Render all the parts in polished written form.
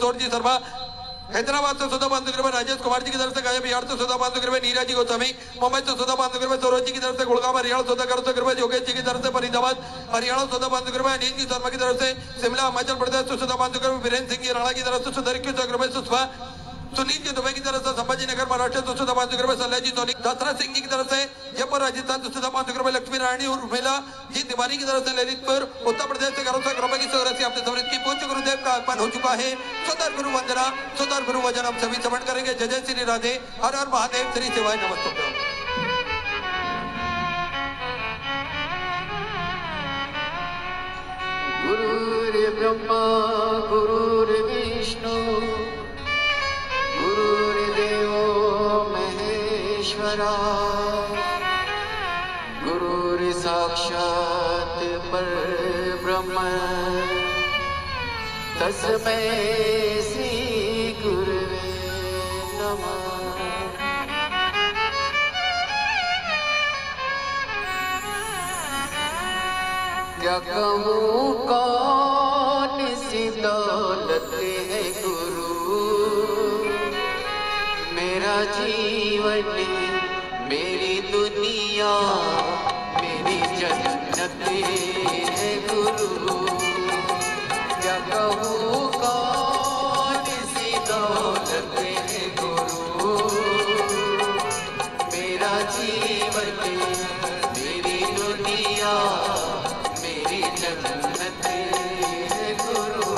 किशोर जी शर्मा, हैदराबाद से सुधा बांधु कृपया राजेश कुमार जी की तरफ से गाया, बिहार से सुधा बांधु कृपया नीरा जी गोस्वामी, मुंबई से सुधा बांधु कृपया सौरभ जी की तरफ से गुड़गांव हरियाणा सुधा कर कृपया योगेश जी की तरफ से फरीदाबाद हरियाणा सुधा बांधु कृपया अनिल जी शर्मा की तरफ से शिमला हिमाचल प्रदेश से सुधा बांधु कृपया वीरेंद्र सिंह जी राणा की तरफ से सुधर कृपया सुषमा सुनील जी दुबई की तरफ से संभाजी नगर महाराष्ट्र से सुधा बांधु कृपया सल्ला जी सोनी, दशरथ सिंह जी की तरफ से जयपुर राजस्थान से सुधा बांधु कृपया लक्ष्मी नारायणी उर्मिला जी तिवारी की तरफ से ललितपुर उत्तर प्रदेश से करों कृपया की सौरसी आपने समृद्ध की पूज्य गुरुदेव का आगमन हो चुका है। सुधर गुरु वंदना सुधर गुरु वचन हम सभी श्रवण करेंगे। जय जय श्री राधे, हर हर महादेव, श्री शिवाय नमस्तुभ्यं। गुरुर्ब्रह्मा गुरुर्विष्णु गुरुर्देवो महेश्वरा गुरुर्साक्षात् परब्रह्म तस्मै श्री गुरुवे नमः। क्या कहूँ कौन सी दौलत है गुरु, मेरा जीवन मेरी दुनिया मेरी जन्नत है गुरु। क्या कहूँ कौन सी दौलत है गुरु, मेरा जीवन मेरी दुनिया मेरी जन्नत है गुरु।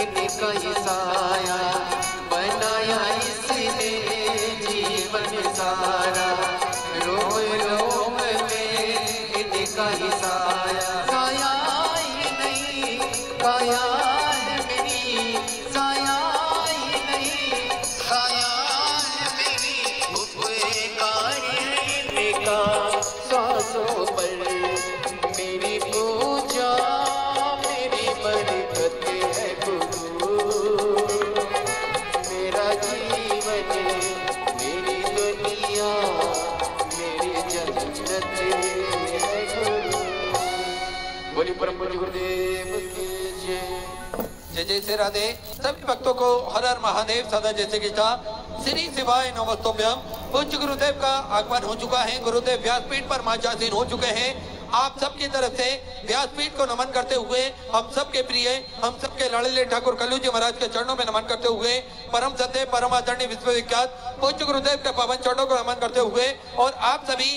इनका ही साया बनाया इसने जीवन सारा, रोम रोम में इनका ही साया, साया ही नहीं काया है मेरी, साया ही नहीं काया है मेरी, उपकार इनका सांसों पर मेरी पूजा मेरी बरकत है गुरु। मेरा जीवन मेरी दुनिया मेरी जन्नत है गुरु। बोली परम पूज्य गुरुदेव की जय। जय जय श्री राधे। सभी भक्तों को हर हर महादेव, सदा जैसे की चा श्री शिवाय नमस्तुभ्यं। पूज्य गुरुदेव का आगमन हो चुका है। गुरुदेव व्यासपीठ पर मार्जासीन हो चुके हैं। आप सबकी तरफ से व्यासपीठ को नमन करते हुए हम सबके प्रिय, हम सबके लाडले ठाकुर कल्लू जी महाराज के चरणों में नमन करते हुए, परम सत्य परम आदरणीय विश्वविख्यात पूज्य गुरुदेव के पावन चरणों को नमन करते हुए और आप सभी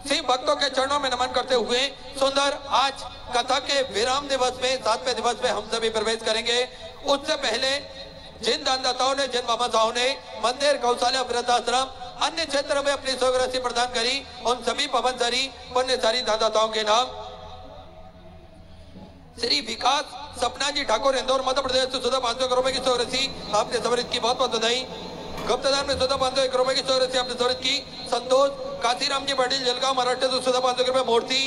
शिव भक्तों के चरणों में नमन करते हुए सुंदर आज कथा के विराम दिवस में 7वें दिवस में हम सभी प्रवेश करेंगे। उससे पहले जिन दानदाताओं ने, जिन मामाताओं ने मंदिर, गौशाला, वृद्धाश्रम, अन्य क्षेत्र में अपनी स्वराशि प्रदान करी, उन सभी पवनधारी पुण्यशाली दानदाताओं के नाम श्री विकास सपना जी ठाकुर, इंदौर मध्य प्रदेश से 500 रुपए की स्वराशि आपने समृद्ध की, बहुत बहुत बधाई। गुप्तदान में 501 रुपए की स्वराशि आपने समृद्ध की। संतोष काशीराम जी पाटिल, जलगांव महाराष्ट्र से 500 रुपए। मूर्ति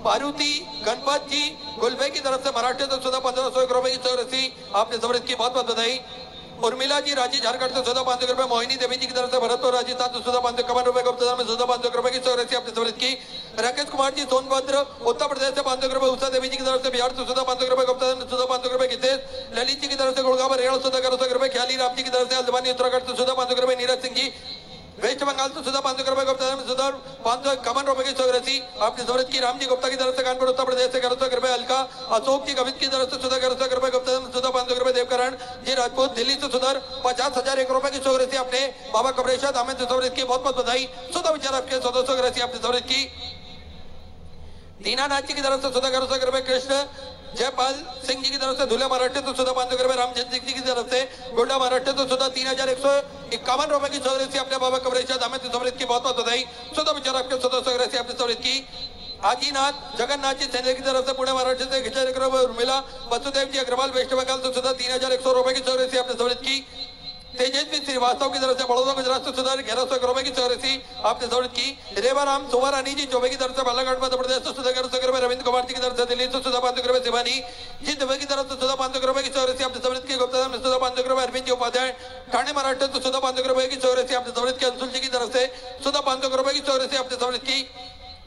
मारुति गणपत जी गुलबे की तरफ से महाराष्ट्र से 1501 रुपए की स्वराशि आपने समृद्ध की, बहुत बहुत बधाई। उर्मिला जी रांची झारखंड से 500 रुपए। मोहिनी देवी जी की तरफ से भरतपुर राजस्थान से 551 रुपए। गुप्तदान में 500 रुपए की स्वराशि आपने समृद्ध की। राकेश कुमार जी सोनभद्र उत्तर प्रदेश से 500 रुपए। उषा देवी जी की तरफ से बिहार से 500 रुपए। गुप्तदान में 500 रुपए। गितेश ललित जी की तरफ से गुड़गांव हरियाणा 100 रुपए। ख्याली राम जी की तरफ से हल्द्वानी उत्तराखंड से 500 रुपए। नीरज सिंह जी वेस्ट बंगाल से 500 रुपए। गुप्तदान में 551 रुपए की स्वराशि आपने समृद्ध की। राम जी गुप्ता की तरफ से कानपुर उत्तर प्रदेश से 100 रुपए। हल्का अशोक जी कवित की तरफ से 100 रुपए। गुप्तदान में 500 रुपए। देवकरण जी राजपूत दिल्ली से 50,001 रुपए की स्वराशि आपने बाबा कमरेश्वर दामन से समृद्ध की, बहुत बहुत बधाई। सुधा विचार आपके सदस्यों की राशि आपने समृद्ध की। दीनानाथ जी की तरफ से 100 रुपए। कृष्ण जयपाल सिंह जी की तरफ से धुले महाराष्ट्र तो 500 रुपए। रामचंद्र सिंह जी की तरफ से गोड्डा महाराष्ट्र तो 3,151 रुपए की स्वराशि अपने बाबा कमरेश्वर दामन से समृद्ध की, बहुत बहुत बधाई। सुधा विचार आपके सदस्यों की राशि आपने समृद्ध की। आजीनाथ जगन्नाथ जी सेंद्र की तरफ से पुणे महाराष्ट्र से 1,000 रुपए। उर्मिला वसुदेव जी अग्रवाल वेस्ट बंगाल से 3,100 रुपए की स्वराशि आपने समृद्ध की। तेजस्वी श्रीवास्तव की तरफ से बड़ौदा गुजरात से 1100 रुपए की स्वराशि आपने समृद्ध की। रेवा राम सोमा रानी जी चौबे की तरफ से बालाघाट मध्य प्रदेश से 1100 रुपए। रविंद्र कुमार जी की तरफ से दिल्ली से 500 रुपए। शिवानी जी दुबई की तरफ से 500 रुपए की स्वराशि आपने समृद्ध की। गुप्तदान में 500 रुपए। अरविंद जी उपाध्याय ठाणे महाराष्ट्र से 500 रुपए की स्वराशि आपने समृद्ध की। अंशुल जी की तरफ से 500 रुपए की स्वराशि आपने समृद्ध की।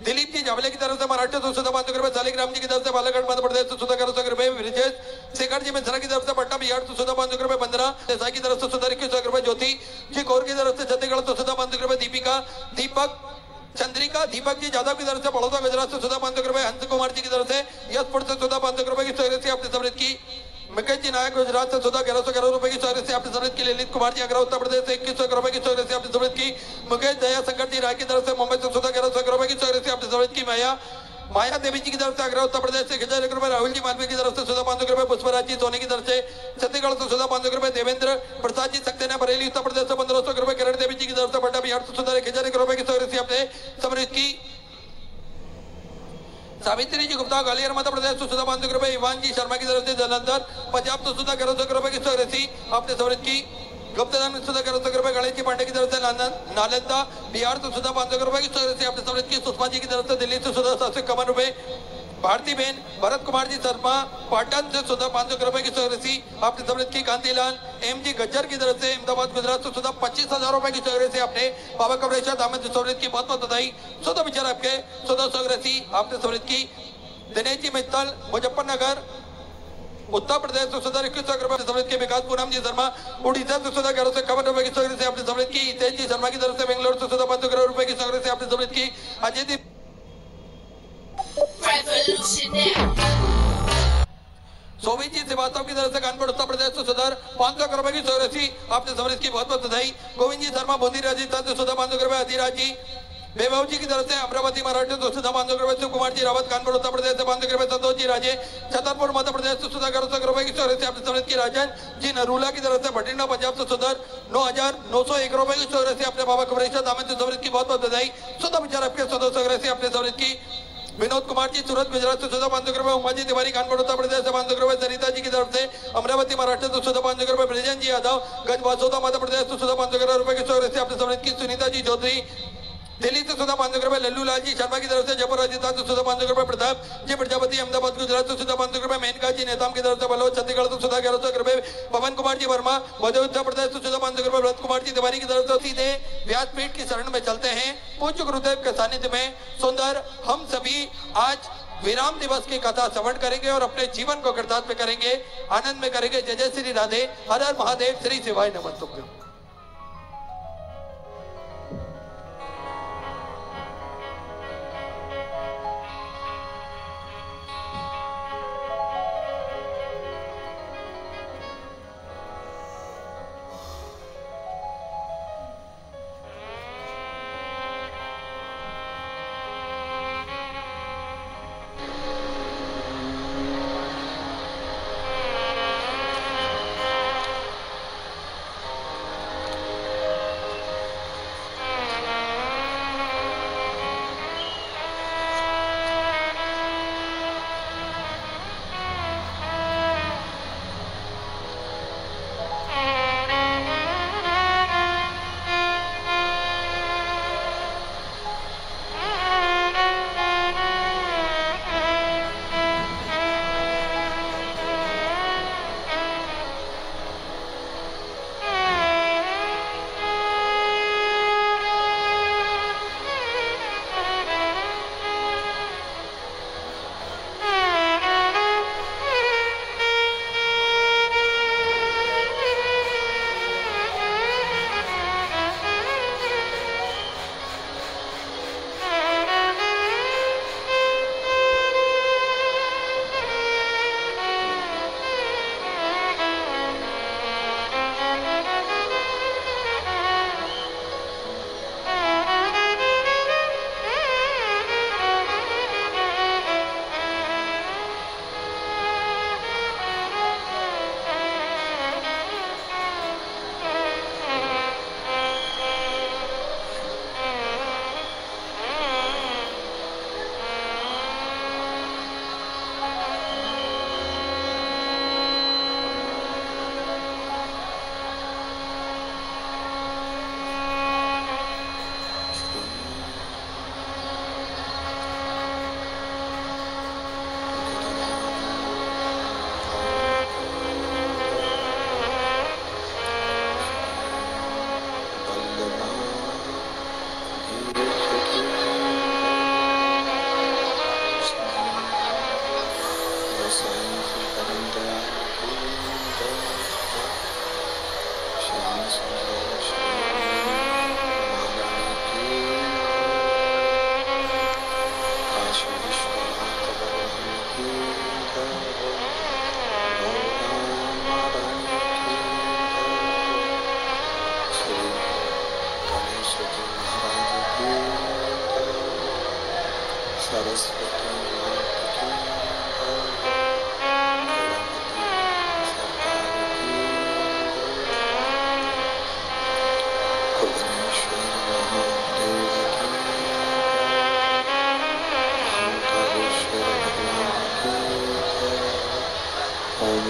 दिलीप जी जावले की तरफ से महाराष्ट्र से 500 रुपए। शालिग्राम जी की तरफ से बालाघाट मध्य प्रदेश से 1100 रुपए। ब्रिजेश शेखर जी मिश्रा की तरफ से पटना बिहार तो सुधा 500 रुपए 15, देसाई की तरफ से सुधा 21 रुपए, ज्योति जी कौर की तरफ से छत्तीसगढ़ तो सुधा 500 रुपए, दीपिका दीपक चंद्रिका दीपक जी यादव की तरफ से बड़ौदा गुजरात से सुधा 500 रुपए, हंस कुमार जी की तरफ से यशपुर से सुधा 500 रुपए की सहयोग से आपने समृद्ध की, मुकेश जी नायक गुजरात से सुधा 1111 रुपए की सहयोग से आपने समृद्ध की, ललित कुमार जी आगरा उत्तर प्रदेश से 2100 रुपए की सहयोग से आपने समृद्ध की, मुकेश दया शंकर जी राय की तरफ से मुंबई से सुधा 1100 रुपए की सहयोग से आपने समृद्ध की, माया देवी जी की तरफ से आगरा उत्तर प्रदेश से 1000 रुपए, राहुल जी मालवीय की तरफ से सुधा 500 रुपए, पुष्पराज जी सोनी की तरफ से छत्तीसगढ़ से सुधा 500 रुपए, देवेंद्र प्रसाद जी सक्सेना बरेली उत्तर प्रदेश से 1500 रुपए, किरण देवी जी की तरफ से पटना बिहार से सुधा 1000 रुपए की सहयोग से आपने समृद्ध की, सावित्री जी गुप्ता ग्वालियर मध्य प्रदेश तो सुधा 500 रुपए, ईवान जी शर्मा की तरफ से जलंधर पंजाब तो सुधा 1100 रुपए की सहयोग आपने समृद्ध की, गुप्तदान में सुधा 1100 रुपए, गणेश जी पांडे की तरफ से नालंदा बिहार तो सुधा 500 रुपए की सहयोग से आपने समृद्ध की, सुषमा जी की तरफ से दिल्ली से सुधा 751 रुपए, भारती बहन भरत कुमार जी शर्मा पाटन से सुधा 500 रुपए की सहयोग आपने समृद्ध की, कांतिलाल एम जी गज्जर की तरफ से अहमदाबाद गुजरात से सुधा 25,000 रुपए की सहयोग से आपने बाबा कमरेश्वर दामद समृद्ध की बहुत बहुत बधाई, सुधा विचार आपके सुधा सहयोग आपने समृद्ध की, दिनेश जी मित्तल मुजफ्फरनगर उत्तर प्रदेश से सुधा 21 रुपए समृद्ध के, विकास पूनम जी शर्मा उड़ीसा से सुधा 1151 रुपए की सहयोग से आपने समृद्ध की, हितेश जी शर्मा की तरफ से बेंगलोर से सुधा 500 रुपए की सहयोग से आपने समृद्ध की, अजय जी सोवित जी श्रीवास्तव की तरफ से कानपुर उत्तर प्रदेश से सुधा 500 रुपए की सहयोग आपने समृद्ध की बहुत बहुत बधाई, गोविंद जी शर्मा बूंदी राजस्थान से सुधा 500 रुपए, अधिराज जी बेबाव जी की तरफ से अमरावती महाराष्ट्र से सुधा 500 रुपए, शिव कुमार जी रावत कानपुर उत्तर प्रदेश से 500 रुपए, संतोष जी राजे छतरपुर मध्य प्रदेश से सुधा 1100 रुपए की सहयोग से आपने समृद्ध की, राजन जी नरूला की तरफ से भटिंडा पंजाब से सुधा 9,901 रुपए की सहयोग से आपने बाबा कमरेश्वर दामद समृद्ध की बहुत बहुत बधाई, सुधा विचार आपके सुधा सहयोग से आपने समृद्ध की, विनोद कुमार जी सूरत गुजरात से सुधा 500 रुपए, उमा जी तिवारी कानपुर उत्तर प्रदेश से 500 रुपए, सरिता जी की तरफ से अमरावती महाराष्ट्र से सुधा 500 रुपए, ब्रिजन जी यादव गंजबासोदा मध्य प्रदेश से सुधा 500 रुपए की सहयोग से आपने समृद्ध की, सुनीता जी चौधरी दिल्ली से सुधा 500 रुपए, लल्लू लाल जी शर्मा की तरफ से जयपुर राजस्थान से सुधा 500 रुपए, प्रताप जी प्रजापति अहमदाबाद गुजरात से सुधा 500 रुपए, मेनका जी नेताम की तरफ से बलोच छत्तीसगढ़ से सुधा 1100 रुपए, पवन कुमार जी वर्मा मध्य उत्तर प्रदेश से सुधा 500 रुपए, व्रत कुमार जी तिवारी की तरफ से सीधे व्यासपीठ की शरण में चलते हैं, पूज्य गुरुदेव के सानिध्य में सुंदर हम सभी आज विराम दिवस की कथा श्रवण करेंगे और अपने जीवन को कृतार्थ करेंगे, आनंद में करेंगे। जय जय श्री राधे, हर हर महादेव, श्री शिवाय नमः तुभ्यं।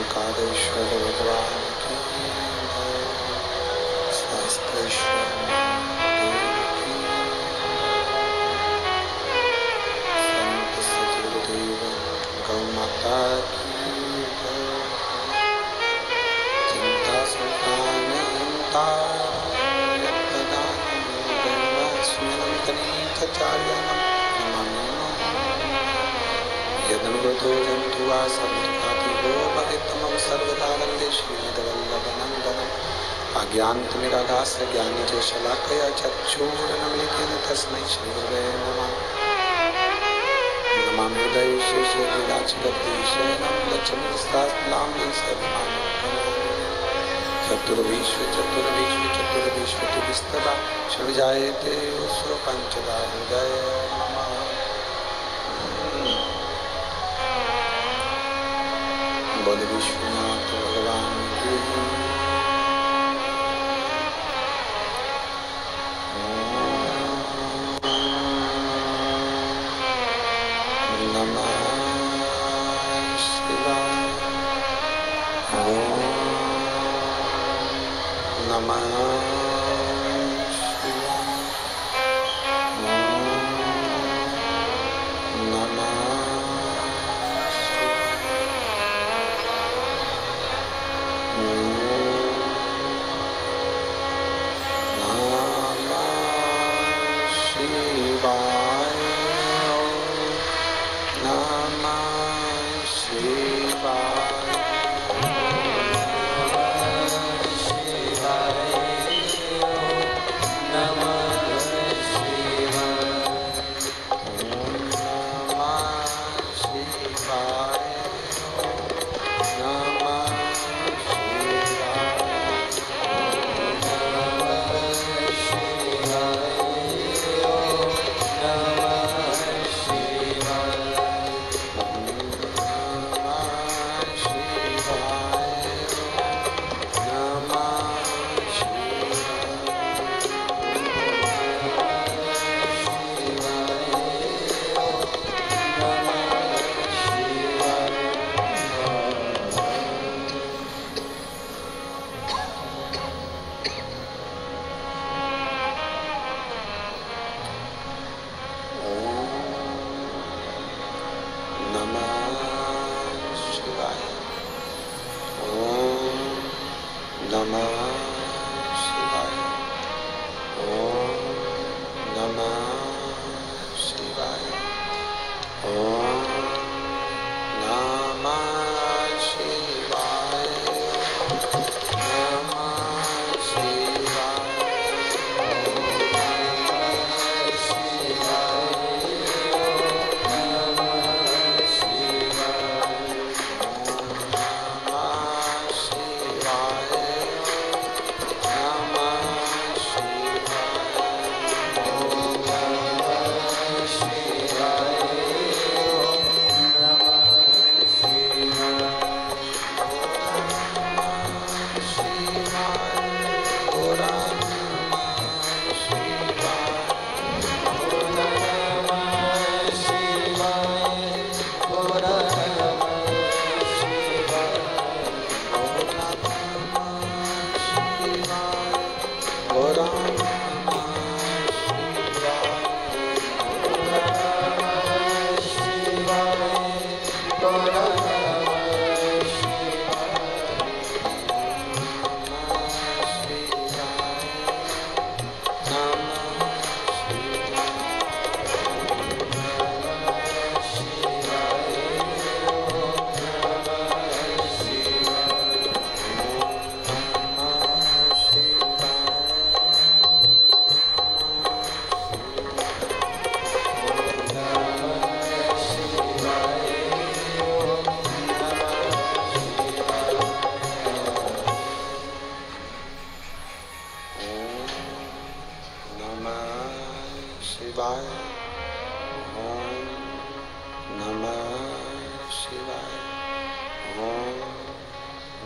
ओंकारेश्वर भगवान की जय। शास्त्रेश्वर महादेव की जय। संत सद्गुरुदेव गौ माता की जय। चिंता सुल्तान यदनुगतो जन्तु वा सर्वदुःखाति हो भवेत्तमं सर्वदा वन्दे श्रीमद्वल्लभनन्दनम्। अज्ञानतिमिरागास्य ज्ञानजशलाकया चक्षुरुन्मीलितेन तस्मै श्रीगुरवे नमः। नमामि हृदये शेषे लीलाचिरद्विषयं लक्ष्मीशास्त्रां सर्वमानवं चतुर्विश्व चतुर्विश्व चतुर्विश्व तुभिस्तदा षड्जायते उसो पंचदा हृदय नमः। बोल विश्वनाथ भगवान की नमः शिवाय। नमः शिवाय।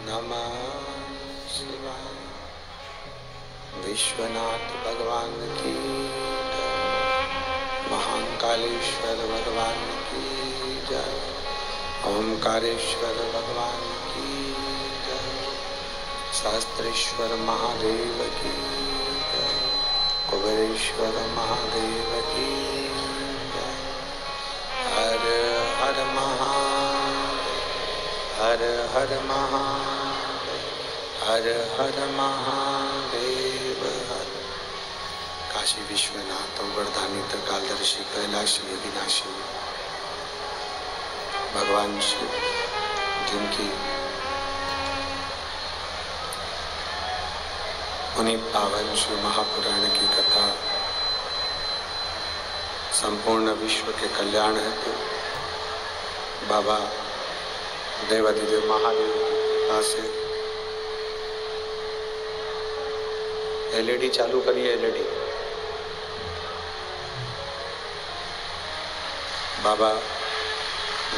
नमः विश्वनाथ भगवान की जय। महाकालेश्वर भगवान की जय। ओंकारेश्वर भगवान की सहस्त्रेश्वर महादेव की जय। कुबेरेश्वर महादेव की जय। हर हर महादेव, हर हर महादेव, हर हर महादेव हर। काशी विश्वनाथ वर्धानी त्रिकालदर्शी कैलाशी विनाशी भगवान शिव, जिनकी उन्हीं पावन शिव महापुराण की कथा संपूर्ण विश्व के कल्याण हेतु बाबा देवाधिदेव महादेव की कृपा से एलईडी चालू करिए। एलईडी बाबा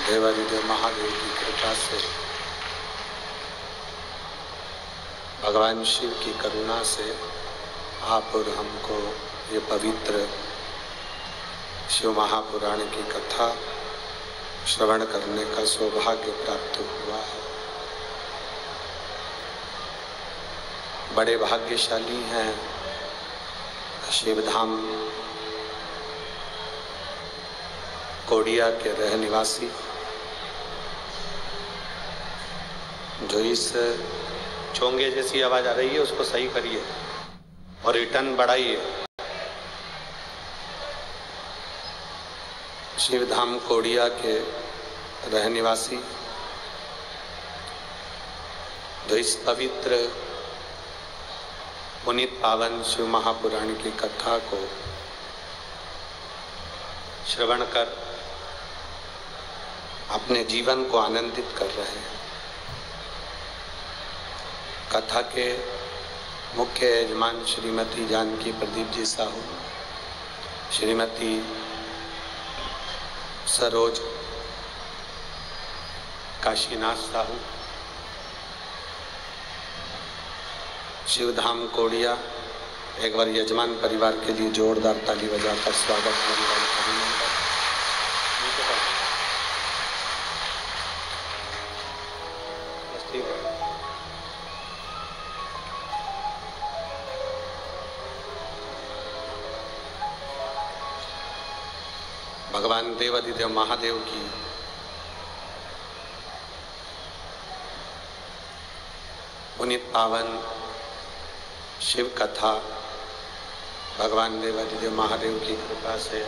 देवाधिदेव महादेव की कृपा से, भगवान शिव की करुणा से आप और हमको ये पवित्र शिव महापुराण की कथा श्रवण करने का सौभाग्य प्राप्त हुआ है। बड़े भाग्यशाली हैं शिवधाम कोडिया के रह निवासी, जो इस चोंगे जैसी आवाज आ रही है उसको सही करिए और रिटर्न बढ़ाइए। शिवधाम कोडिया के रह निवासी, जो इस पवित्र पुनीत पावन शिव महापुराण की कथा को श्रवण कर अपने जीवन को आनंदित कर रहे हैं। कथा के मुख्य यजमान श्रीमती जानकी प्रदीप जी साहू, श्रीमती सरोज काशीनाथ साहू, शिवधाम कोडिया, एक बार यजमान परिवार के लिए जोरदार ताली बजाकर स्वागत भगवान देवाधिदेव महादेव की पुनीत पावन शिव कथा भगवान देवाधिदेव महादेव की कृपा से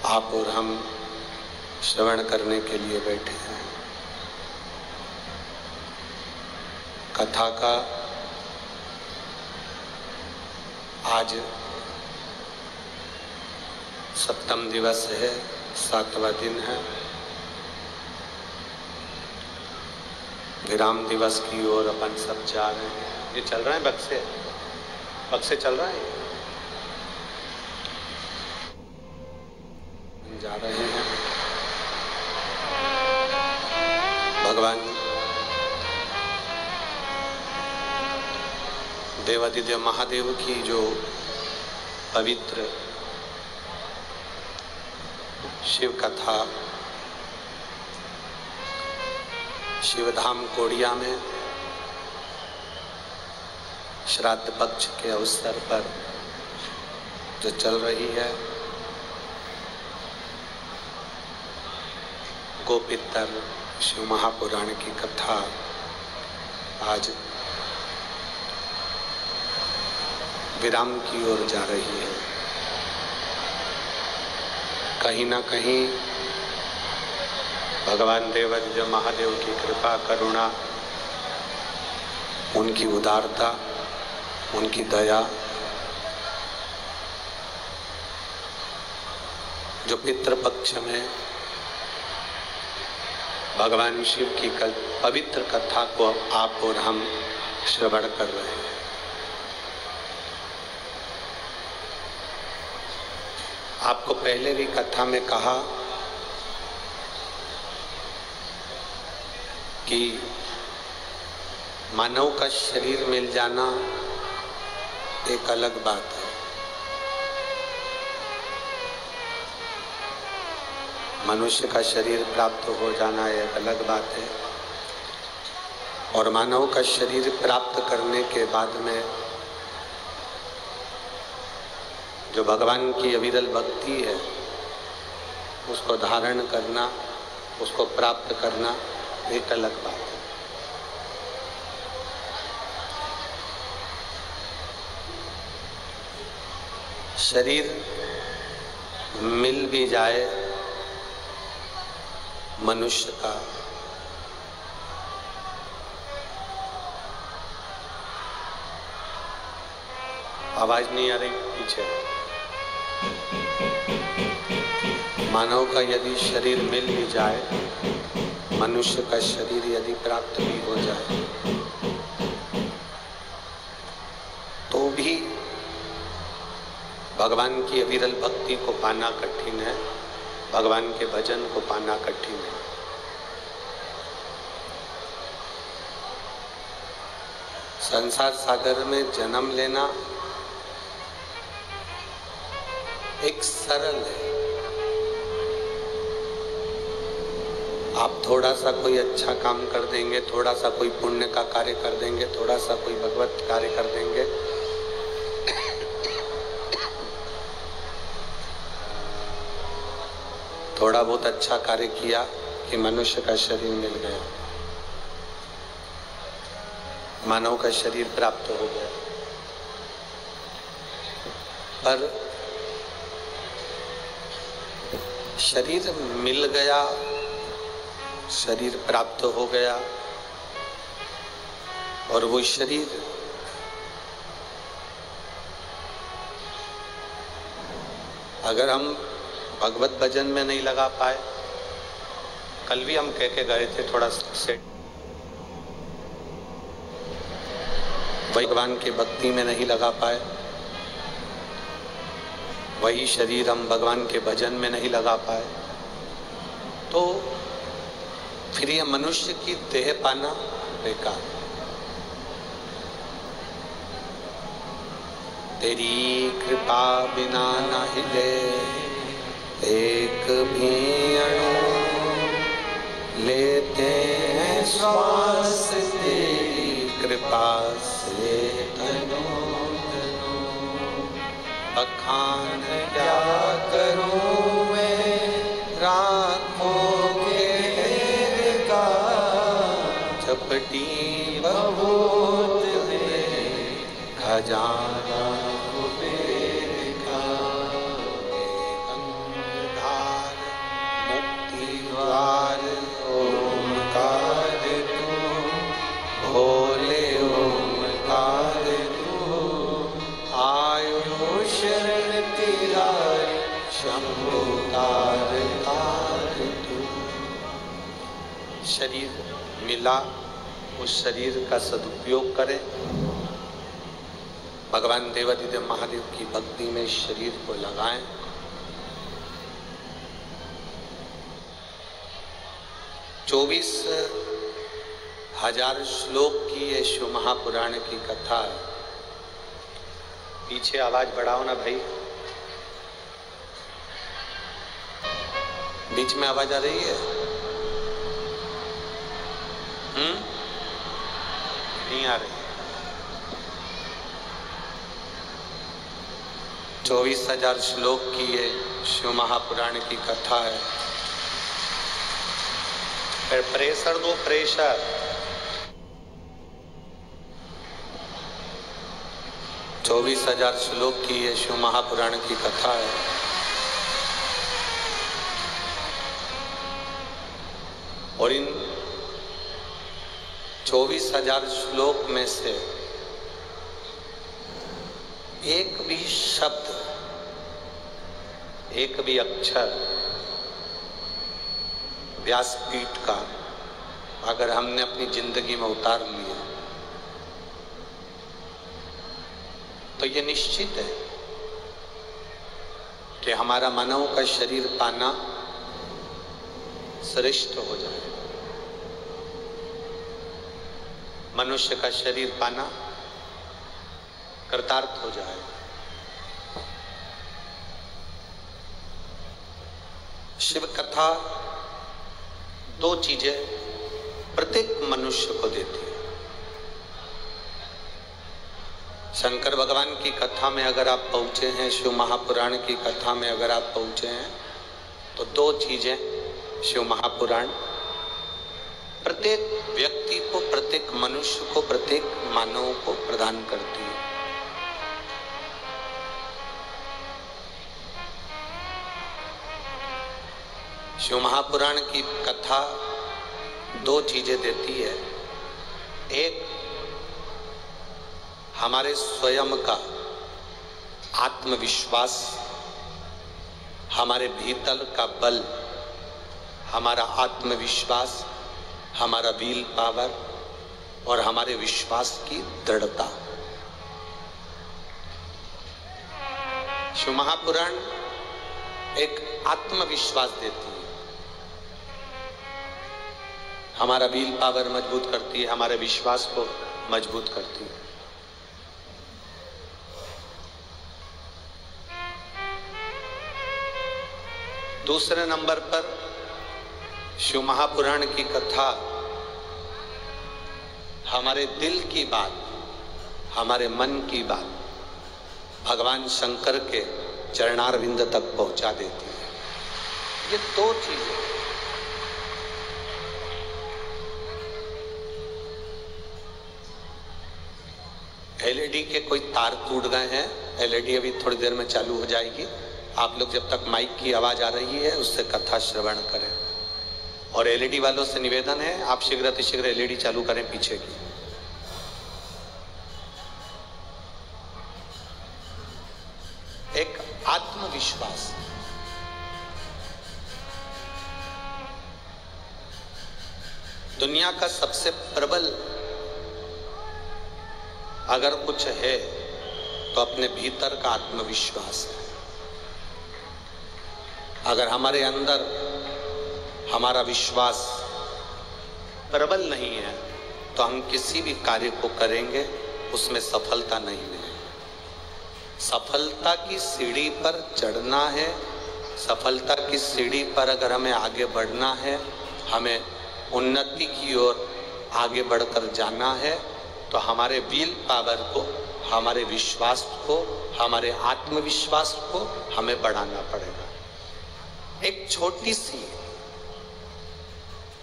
आप और हम श्रवण करने के लिए बैठे हैं। कथा का आज 7वां दिवस है, 7वां दिन है। विराम दिवस की ओर अपन सब जा रहे हैं। ये चल रहा है बक्से चल रहा है, जा रहे हैं। भगवान देवाधिदेव महादेव की जो पवित्र शिव कथा शिवधाम कोडिया में श्राद्ध पक्ष के अवसर पर जो चल रही है, गोपितर शिव महापुराण की कथा आज विराम की ओर जा रही है। कहीं ना कहीं भगवान देवाधिदेव महादेव की कृपा करुणा, उनकी उदारता, उनकी दया, जो पितृपक्ष में भगवान शिव की पवित्र कथा को आप और हम श्रवण कर रहे हैं। आपको पहले भी कथा में कहा कि मानव का शरीर मिल जाना एक अलग बात है, मनुष्य का शरीर प्राप्त हो जाना एक अलग बात है। और मानव का शरीर प्राप्त करने के बाद में जो भगवान की अविरल भक्ति है उसको धारण करना, उसको प्राप्त करना एक अलग बात है। शरीर मिल भी जाए मनुष्य का, आवाज नहीं आ रही पीछे। मानव का यदि शरीर मिल भी जाए, मनुष्य का शरीर यदि प्राप्त भी हो जाए, तो भी भगवान की अविरल भक्ति को पाना कठिन है, भगवान के भजन को पाना कठिन है। संसार सागर में जन्म लेना एक सरल है। आप थोड़ा सा कोई अच्छा काम कर देंगे, थोड़ा सा कोई पुण्य का कार्य कर देंगे, थोड़ा सा कोई भगवत कार्य कर देंगे, थोड़ा बहुत अच्छा कार्य किया कि मनुष्य का शरीर मिल गया, मानव का शरीर प्राप्त हो गया। पर शरीर मिल गया, शरीर प्राप्त हो गया, और वो शरीर अगर हम भगवत भजन में नहीं लगा पाए, कल भी हम कह के गए थे थोड़ा सेट, भगवान की भक्ति में नहीं लगा पाए, वही शरीर हम भगवान के भजन में नहीं लगा पाए, तो फिर ये मनुष्य की देह पाना बेकार। तेरी कृपा बिना न हिले एक भी अणु, लेते हैं श्वास तेरी कृपा से तनो तनो। बखान क्या करूं मैं राखों के घेर का, चपटी बहुत में खजाना कुबेर का। गंगाधार मुक्ति द्वार ओमकार तू, भोले ओमकार तू। आयो शरण तेरा शंभु तार तार तू। शरीर मिला, उस शरीर का सदुपयोग करें, भगवान देवादिदेव महादेव की भक्ति में शरीर को लगाएं। चौबीस हजार श्लोक की ये शिव महापुराण की कथा है। पीछे आवाज बढ़ाओ ना भाई, बीच में आवाज आ रही है? नहीं आ रही। 24,000 श्लोक की ये शिव महापुराण की कथा है। फिर प्रेशर दो, प्रेशर। चौबीस 24,000 श्लोक की ये शिव महापुराण की कथा है। और इन 24,000 श्लोक में से एक भी शब्द, एक भी अक्षर व्यासपीठ का अगर हमने अपनी जिंदगी में उतार लिया तो ये निश्चित है कि हमारा मानव का शरीर पाना श्रेष्ठ हो जाए, मनुष्य का शरीर पाना कृतार्थ हो जाए। शिव कथा दो चीजें प्रत्येक मनुष्य को देती है। शंकर भगवान की कथा में अगर आप पहुँचे हैं, शिव महापुराण की कथा में अगर आप पहुँचे हैं, तो दो चीज़ें शिव महापुराण प्रत्येक व्यक्ति को, प्रत्येक मनुष्य को, प्रत्येक मानव को प्रदान करती है। शिव महापुराण की कथा दो चीजें देती है। एक, हमारे स्वयं का आत्मविश्वास, हमारे भीतर का बल, हमारा आत्मविश्वास, हमारा विल पावर और हमारे विश्वास की दृढ़ता। शिव महापुराण एक आत्मविश्वास देती है, हमारा विल पावर मजबूत करती है, हमारे विश्वास को मजबूत करती है। दूसरे नंबर पर शिव महापुराण की कथा हमारे दिल की बात, हमारे मन की बात भगवान शंकर के चरणारविंद तक पहुंचा देती है। ये दो चीजें। एलईडी के कोई तार टूट गए हैं, एलईडी अभी थोड़ी देर में चालू हो जाएगी। आप लोग जब तक माइक की आवाज आ रही है उससे कथा श्रवण करें। और एलईडी वालों से निवेदन है, आप शीघ्र एलईडी चालू करें पीछे की। एक आत्मविश्वास, दुनिया का सबसे प्रबल अगर कुछ है तो अपने भीतर का आत्मविश्वास है। अगर हमारे अंदर हमारा विश्वास प्रबल नहीं है तो हम किसी भी कार्य को करेंगे उसमें सफलता नहीं मिलेगी। सफलता की सीढ़ी पर चढ़ना है, सफलता की सीढ़ी पर अगर हमें आगे बढ़ना है, हमें उन्नति की ओर आगे बढ़कर जाना है, तो हमारे विल पावर को, हमारे विश्वास को, हमारे आत्मविश्वास को हमें बढ़ाना पड़ेगा। एक छोटी सी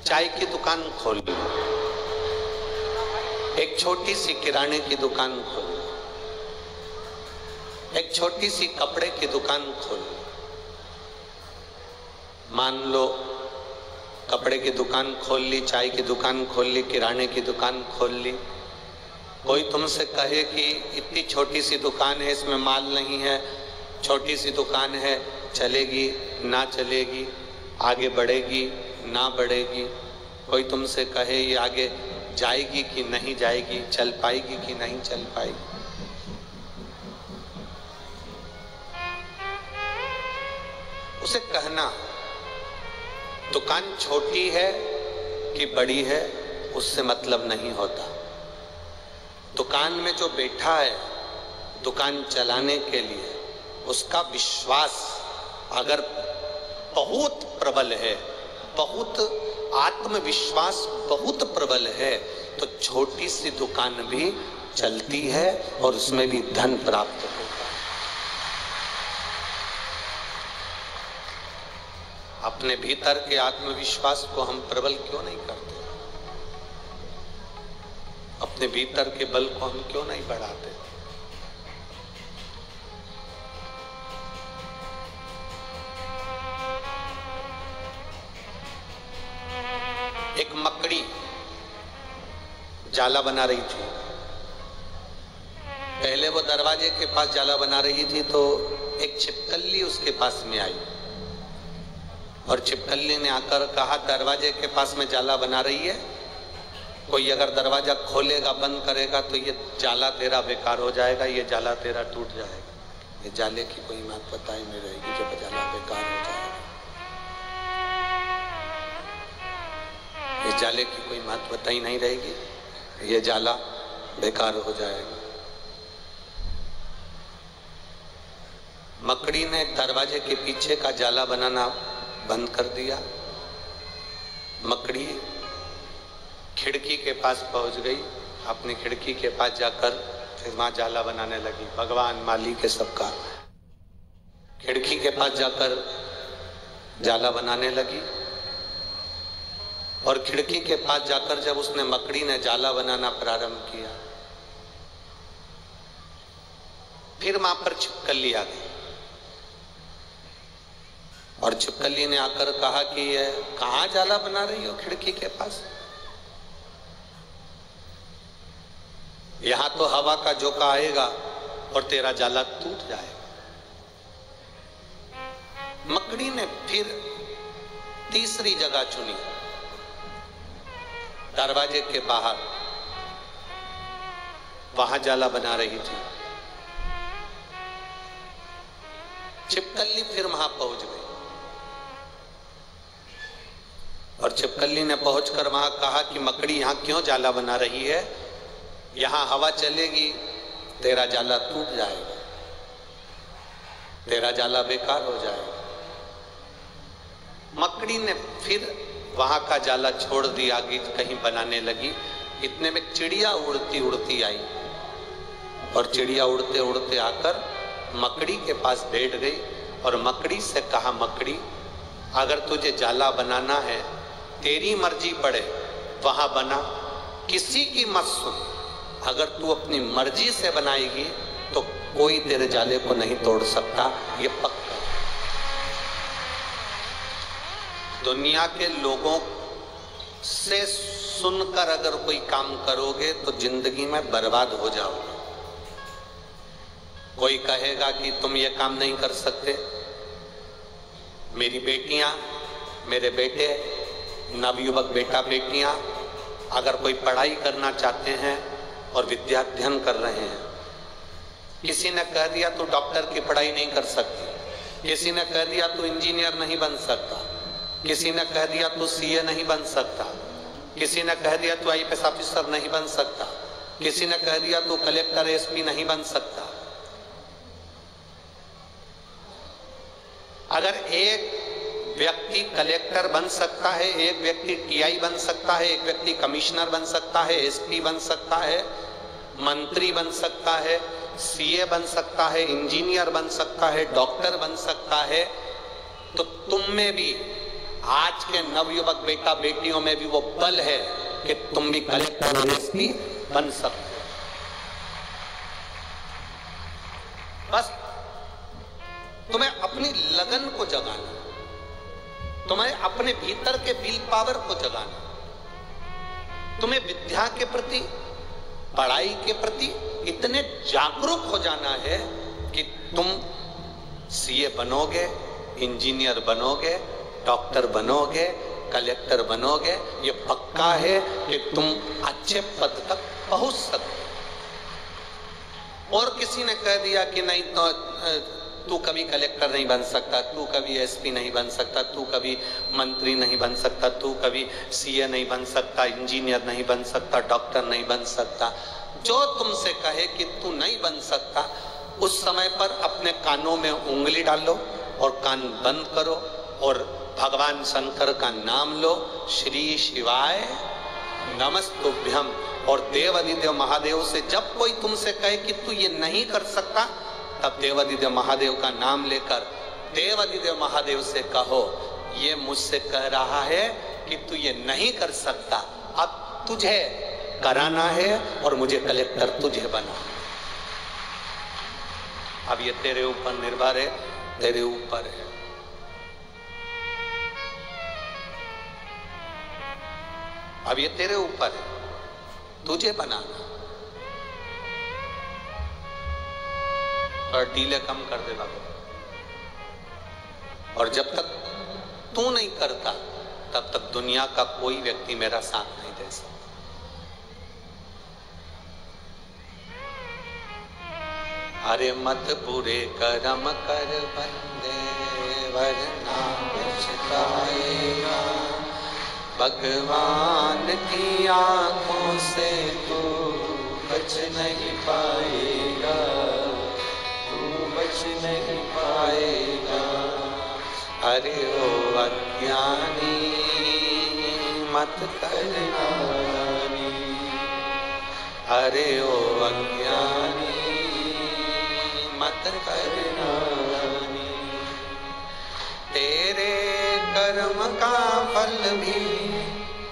चाय की दुकान खोल लो, एक छोटी सी किराने की दुकान खोल लो, एक छोटी सी कपड़े की दुकान खोल लो। मान लो कपड़े की दुकान खोल ली, चाय की दुकान खोल ली, किराने की दुकान खोल ली। कोई तुमसे कहे कि इतनी छोटी सी दुकान है, इसमें माल नहीं है, छोटी सी दुकान है, चलेगी ना चलेगी, आगे बढ़ेगी ना बढ़ेगी। कोई तुमसे कहे ये आगे जाएगी कि नहीं जाएगी, चल पाएगी कि नहीं चल पाएगी। उसे कहना दुकान छोटी है कि बड़ी है उससे मतलब नहीं होता। दुकान में जो बैठा है दुकान चलाने के लिए, उसका विश्वास अगर बहुत प्रबल है, बहुत आत्मविश्वास बहुत प्रबल है, तो छोटी सी दुकान भी चलती है और उसमें भी धन प्राप्त होता है। अपने भीतर के आत्मविश्वास को हम प्रबल क्यों नहीं करते? अपने भीतर के बल को हम क्यों नहीं बढ़ाते? एक मकड़ी जाला बना रही थी। पहले वो दरवाजे के पास जाला बना रही थी तो एक छिपकली उसके पास में आई और छिपकली ने आकर कहा, दरवाजे के पास में जाला बना रही है, कोई अगर दरवाजा खोलेगा बंद करेगा तो ये जाला तेरा बेकार हो जाएगा, ये जाला तेरा टूट जाएगा। ये जाले की कोई महत्वता ही नहीं रहेगी जब जाला बेकार हो जाएगा। ये जाले की कोई महत्वता ही नहीं रहेगी, ये जाला बेकार हो जाएगा। मकड़ी ने दरवाजे के पीछे का जाला बनाना बंद कर दिया। मकड़ी खिड़की के पास पहुंच गई, अपनी खिड़की के पास जाकर से वहां जाला बनाने लगी, भगवान मालिक है सबका। खिड़की के पास जाकर जाला बनाने लगी और खिड़की के पास जाकर जब उसने मकड़ी ने जाला बनाना प्रारंभ किया, फिर वहां पर छिपकली आ गई और छिपकली ने आकर कहा कि ये कहां जाला बना रही हो खिड़की के पास? यहां तो हवा का झोंका आएगा और तेरा जाला टूट जाएगा। मकड़ी ने फिर तीसरी जगह चुनी, दरवाजे के बाहर, वहां जाला बना रही थी। छिपकली फिर वहां पहुंच गई और छिपकली ने पहुंचकर वहां कहा कि मकड़ी यहां क्यों जाला बना रही है? यहां हवा चलेगी, तेरा जाला टूट जाएगा, तेरा जाला बेकार हो जाएगा। मकड़ी ने फिर वहां का जाला छोड़ दिया, आगे कहीं बनाने लगी। इतने में चिड़िया उड़ती उड़ती आई और चिड़िया उड़ते उड़ते आकर मकड़ी के पास बैठ गई और मकड़ी से कहा, मकड़ी अगर तुझे जाला बनाना है, तेरी मर्जी पड़े वहां बना, किसी की मत सुन। अगर तू अपनी मर्जी से बनाएगी तो कोई तेरे जाले को नहीं तोड़ सकता, ये पक्का। दुनिया के लोगों से सुनकर अगर कोई काम करोगे तो जिंदगी में बर्बाद हो जाओगे। कोई कहेगा कि तुम ये काम नहीं कर सकते। मेरी बेटियां, मेरे बेटे, नवयुवक बेटा बेटियां अगर कोई पढ़ाई करना चाहते हैं और विद्याध्ययन कर रहे हैं, किसी ने कह दिया तू डॉक्टर की पढ़ाई नहीं कर सकती, किसी ने कह दिया तू इंजीनियर नहीं बन सकता, किसी ने कह दिया तू सीए नहीं बन सकता, किसी ने कह दिया तू आईपीएस ऑफिसर नहीं बन सकता, किसी ने कह दिया तू कलेक्टर एसपी नहीं बन सकता। अगर एक व्यक्ति कलेक्टर बन सकता है, एक व्यक्ति टीआई बन सकता है, एक व्यक्ति कमिश्नर बन सकता है, एसपी बन सकता है, मंत्री बन सकता है, सीए बन सकता है, इंजीनियर बन सकता है, डॉक्टर बन सकता है, तो तुम में भी, आज के नवयुवक बेटा बेटियों में भी वो बल है कि तुम भी कलेक्टर और एसपी बन सकते हो। बस तुम्हें अपनी लगन को जगाना, तुम्हें अपने भीतर के विल पावर को जगाना, तुम्हें विद्या के प्रति, पढ़ाई के प्रति इतने जागरूक हो जाना है कि तुम सीए बनोगे, इंजीनियर बनोगे, डॉक्टर बनोगे, कलेक्टर बनोगे। ये पक्का है कि तुम अच्छे पद तक पहुंच सकते। और किसी ने कह दिया कि नहीं तो तू कभी कलेक्टर नहीं बन सकता, तू कभी एसपी नहीं बन सकता, तू कभी मंत्री नहीं बन सकता, तू कभी सीए नहीं बन सकता, इंजीनियर नहीं बन सकता, डॉक्टर नहीं बन सकता। जो तुमसे कहे कि तू नहीं बन सकता, उस समय पर अपने कानों में उंगली डालो और कान बंद करो और भगवान शंकर का नाम लो, श्री शिवाय नमस्तुभ्यम। और देवादिदेव महादेव से जब कोई तुमसे कहे कि तू ये नहीं कर सकता, तब देवादिदेव महादेव का नाम लेकर देवादिदेव महादेव से कहो, ये मुझसे कह रहा है कि तू ये नहीं कर सकता, अब तुझे कराना है और मुझे कलेक्टर तुझे बना। अब ये तेरे ऊपर निर्भर है, तेरे ऊपर है। अब ये तेरे ऊपर है, तुझे बनाना। और डीले कम कर दे बाबू। और जब तक तू नहीं करता, तब तक दुनिया का कोई व्यक्ति मेरा साथ नहीं दे सकता। अरे मत बुरे कर्म कर बंदे, वरना पछताएगा। भगवान की आंखों से तू बच नहीं पाएगा, तू बच नहीं पाएगा। अरे ओ अज्ञानी मत करना, अरे ओ अज्ञानी मत करना, तेरे कर्म का फल भी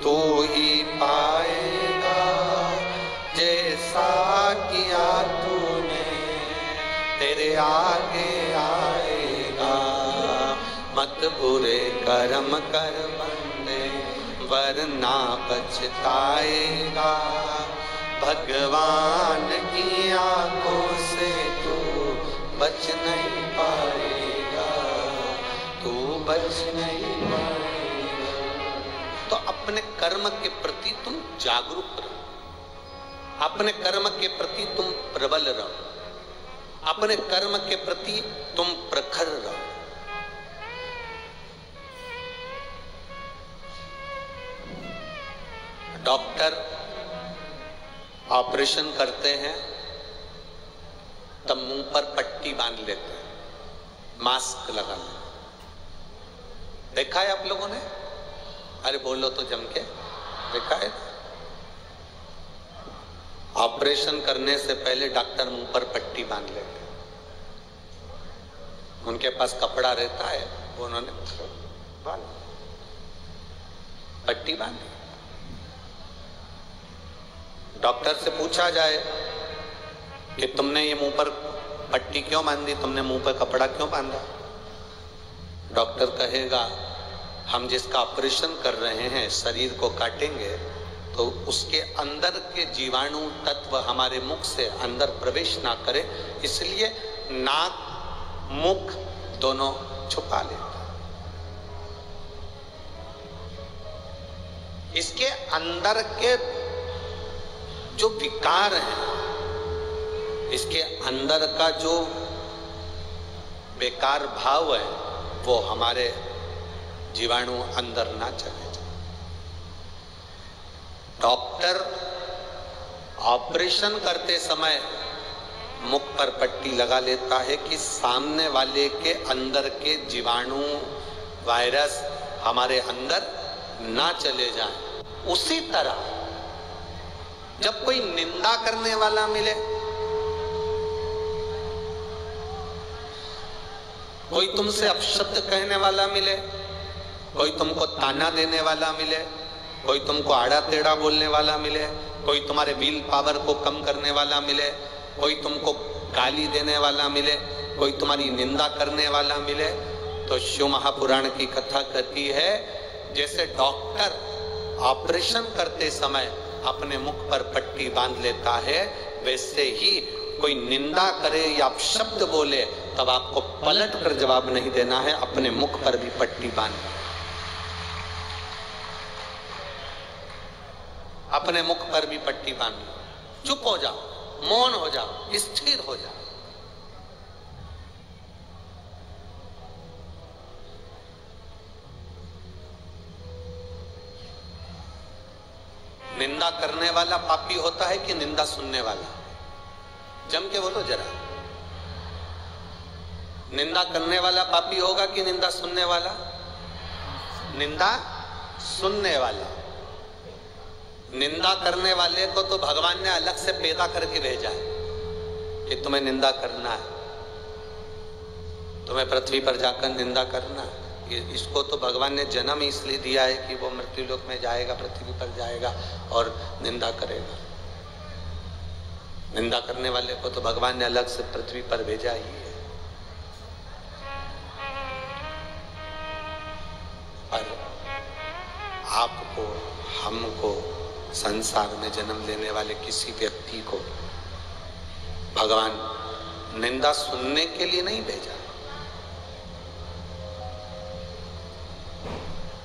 तू ही पाएगा, जैसा किया तूने तेरे आगे आएगा। मत बुरे कर्म कर बंदे वरना पछताएगा, भगवान की आंखों से तू बच नहीं पाएगा, तू बच नहीं पाएगा। तो अपने कर्म के प्रति तुम जागरूक रहो, अपने कर्म के प्रति तुम प्रबल रहो, अपने कर्म के प्रति तुम प्रखर रहो। डॉक्टर ऑपरेशन करते हैं तब मुंह पर पट्टी बांध लेते हैं, मास्क लगा लेते। देखा है आप लोगों ने? अरे बोलो तो जम के, देखा है? ऑपरेशन करने से पहले डॉक्टर मुंह पर पट्टी बांध लेते हैं, उनके पास कपड़ा रहता है, उन्होंने पट्टी बांधी। डॉक्टर से पूछा जाए कि तुमने ये मुंह पर पट्टी क्यों बांधी, तुमने मुंह पर कपड़ा क्यों बांधा? डॉक्टर कहेगा हम जिसका ऑपरेशन कर रहे हैं शरीर को काटेंगे तो उसके अंदर के जीवाणु तत्व हमारे मुख से अंदर प्रवेश ना करे, इसलिए नाक मुख दोनों छुपा लेते। इसके अंदर के जो विकार है, इसके अंदर का जो बेकार भाव है, वो हमारे जीवाणु अंदर ना चले जाए। डॉक्टर ऑपरेशन करते समय मुख पर पट्टी लगा लेता है कि सामने वाले के अंदर के जीवाणु वायरस हमारे अंदर ना चले जाएं। उसी तरह जब कोई निंदा करने वाला मिले, कोई तुमसे अपशब्द कहने वाला मिले, कोई तुमको ताना देने वाला मिले, कोई तुमको आड़ा टेढ़ा बोलने वाला मिले, कोई तुम्हारे विल पावर को कम करने वाला मिले, कोई तुमको गाली देने वाला मिले, कोई तुम्हारी निंदा करने वाला मिले, तो शिव महापुराण की कथा कहती है जैसे डॉक्टर ऑपरेशन करते समय अपने मुख पर पट्टी बांध लेता है, वैसे ही कोई निंदा करे या शब्द बोले तब आपको पलट कर जवाब नहीं देना है, अपने मुख पर भी पट्टी बांध, अपने मुख पर भी पट्टी बांध, चुप हो जाओ, मौन हो जाओ, स्थिर हो जाओ। निंदा करने वाला पापी होता है कि निंदा सुनने वाला? जम के बोलो जरा। निंदा करने वाला पापी होगा कि निंदा सुनने वाला? निंदा सुनने वाला। निंदा करने वाले को तो भगवान ने अलग से पैदा करके भेजा है कि तुम्हें निंदा करना है, तुम्हें पृथ्वी पर जाकर निंदा करना है। इसको तो भगवान ने जन्म इसलिए दिया है कि वो मृत्युलोक में जाएगा, पृथ्वी पर जाएगा और निंदा करेगा। निंदा करने वाले को तो भगवान ने अलग से पृथ्वी पर भेजा ही है। पर आपको, हमको, संसार में जन्म लेने वाले किसी व्यक्ति को भगवान निंदा सुनने के लिए नहीं भेजा।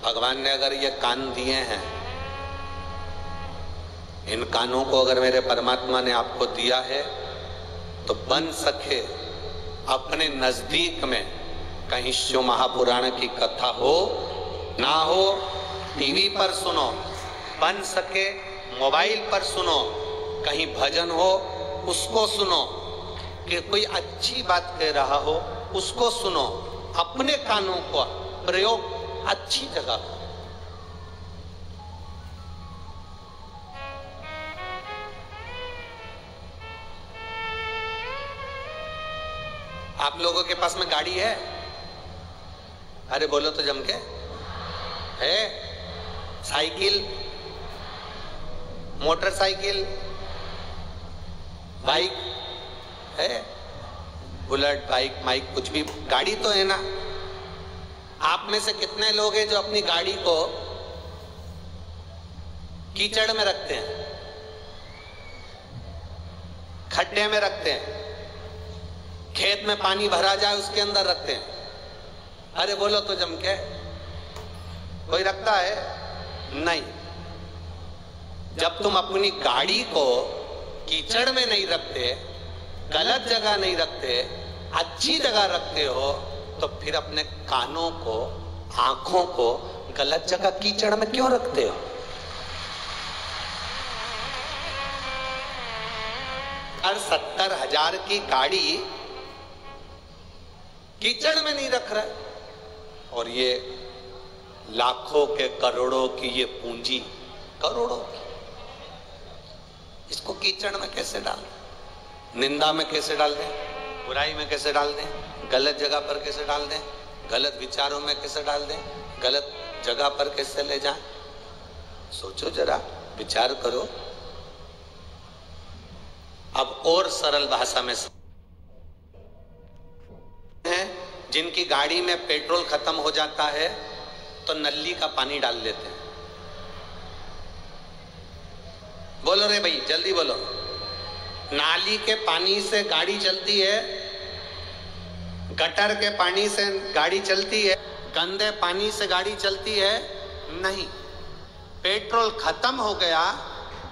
भगवान ने अगर ये कान दिए हैं, इन कानों को अगर मेरे परमात्मा ने आपको दिया है तो बन सके अपने नजदीक में कहीं शिव महापुराण की कथा हो ना हो, टीवी पर सुनो, बन सके मोबाइल पर सुनो, कहीं भजन हो उसको सुनो, कि कोई अच्छी बात कह रहा हो उसको सुनो, अपने कानों को प्रयोग अच्छी जगह हो। आप लोगों के पास में गाड़ी है? अरे बोलो तो जम के। है? साइकिल, मोटरसाइकिल, बाइक है? बुलेट, बाइक, माइक, कुछ भी गाड़ी तो है ना। आप में से कितने लोग हैं जो अपनी गाड़ी को कीचड़ में रखते हैं, खड्डे में रखते हैं, खेत में पानी भरा जाए उसके अंदर रखते हैं? अरे बोलो तो जम के। कोई रखता है? नहीं। जब तुम अपनी गाड़ी को कीचड़ में नहीं रखते, गलत जगह नहीं रखते, अच्छी जगह रखते हो, तो फिर अपने कानों को, आंखों को गलत जगह कीचड़ में क्यों रखते हो? और 70,000 की गाड़ी कीचड़ में नहीं रख रहा, और ये लाखों के करोड़ों की ये पूंजी, करोड़ों की, इसको कीचड़ में कैसे डाल दें? निंदा में कैसे डाल दें? बुराई में कैसे डाल दें? गलत जगह पर कैसे डाल दें? गलत विचारों में कैसे डाल दें? गलत जगह पर कैसे ले जाएं? सोचो जरा, विचार करो। अब और सरल भाषा में है, जिनकी गाड़ी में पेट्रोल खत्म हो जाता है तो नली का पानी डाल लेते हैं। बोलो रे भाई, जल्दी बोलो। नाली के पानी से गाड़ी चलती है, गटर के पानी से गाड़ी चलती है, गंदे पानी से गाड़ी चलती है? नहीं। पेट्रोल खत्म हो गया,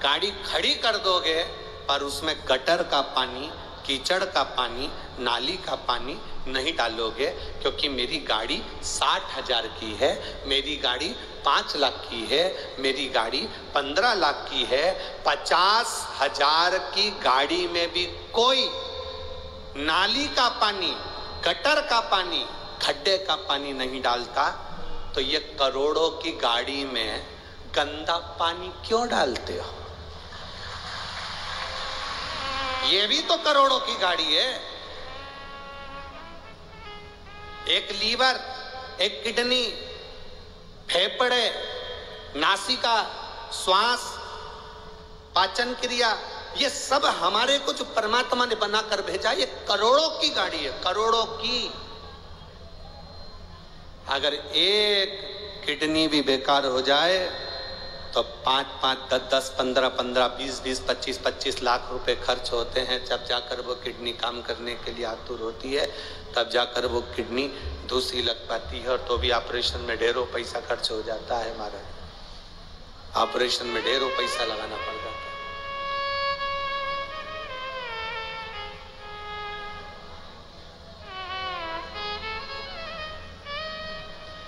गाड़ी खड़ी कर दोगे, पर उसमें गटर का पानी, कीचड़ का पानी, नाली का पानी नहीं डालोगे, क्योंकि मेरी गाड़ी 60,000 की है, मेरी गाड़ी 5 लाख की है, मेरी गाड़ी 15 लाख की है। 50,000 की गाड़ी में भी कोई नाली का पानी, गटर का पानी, खड्डे का पानी नहीं डालता, तो ये करोड़ों की गाड़ी में गंदा पानी क्यों डालते हो? ये भी तो करोड़ों की गाड़ी है। एक लीवर, एक किडनी, फेफड़े, नासिका, श्वास, पाचन क्रिया, ये सब हमारे कुछ परमात्मा ने बनाकर भेजा। ये करोड़ों की गाड़ी है, करोड़ों की। अगर एक किडनी भी बेकार हो जाए तो 5-5, 10-10, 15-15, 20-20, 25-25 लाख रुपए खर्च होते हैं। जब जाकर वो किडनी काम करने के लिए आतुर होती है, तब जाकर वो किडनी दूसरी लग पाती है, और तो भी ऑपरेशन में ढेरों पैसा खर्च हो जाता है। हमारा ऑपरेशन में ढेरों पैसा लगाना पड़ जाता है।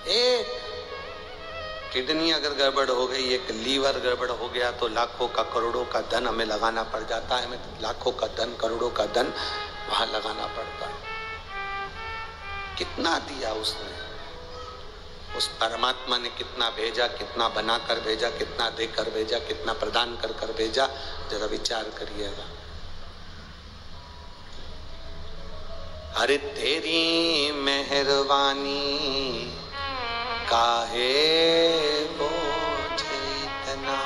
एक किडनी अगर गड़बड़ हो गई, एक लीवर गड़बड़ हो गया, तो लाखों का, करोड़ों का धन हमें लगाना पड़ जाता है। हमें लाखों का धन, करोड़ों का धन वहां लगाना पड़ता है। कितना दिया उसने, उस परमात्मा ने कितना भेजा, कितना बनाकर भेजा, कितना देकर भेजा, कितना प्रदान कर कर भेजा, जरा विचार करिएगा। अरे तेरी मेहरबानी काहे बोझे इतना,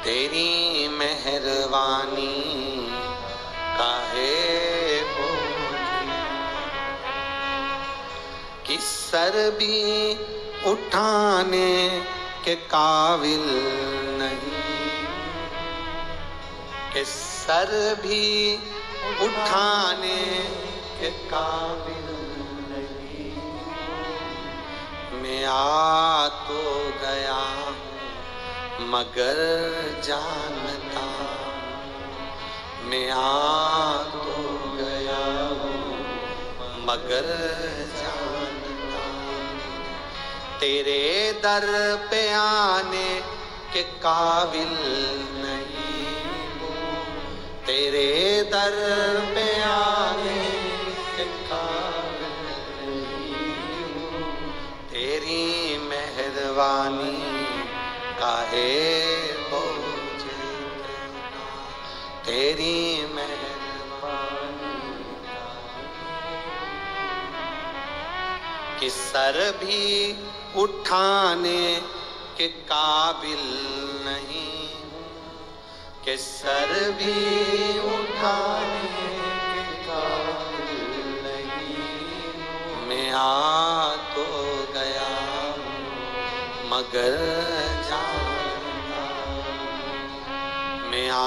तेरी मेहरबानी काहे बोझे, कि सर भी उठाने के काबिल नहीं, कि सर भी उठाने के काबिल नहीं, मैं आ तो गया हूँ मगर जानता, मैं आ तो गया हूँ मगर जानता, तेरे दर पे आने के काबिल नहीं, तेरे दर पे आने के काबिल नहीं, तेरी मेहरबानी काहे बोझे इतना, तेरी मेहरबानी कि सर भी उठाने के काबिल नहीं हूँ, कि सर भी उठाने के काबिल नहीं हूँ। मैं आ तो गया हूँ मगर जानता, मैं आ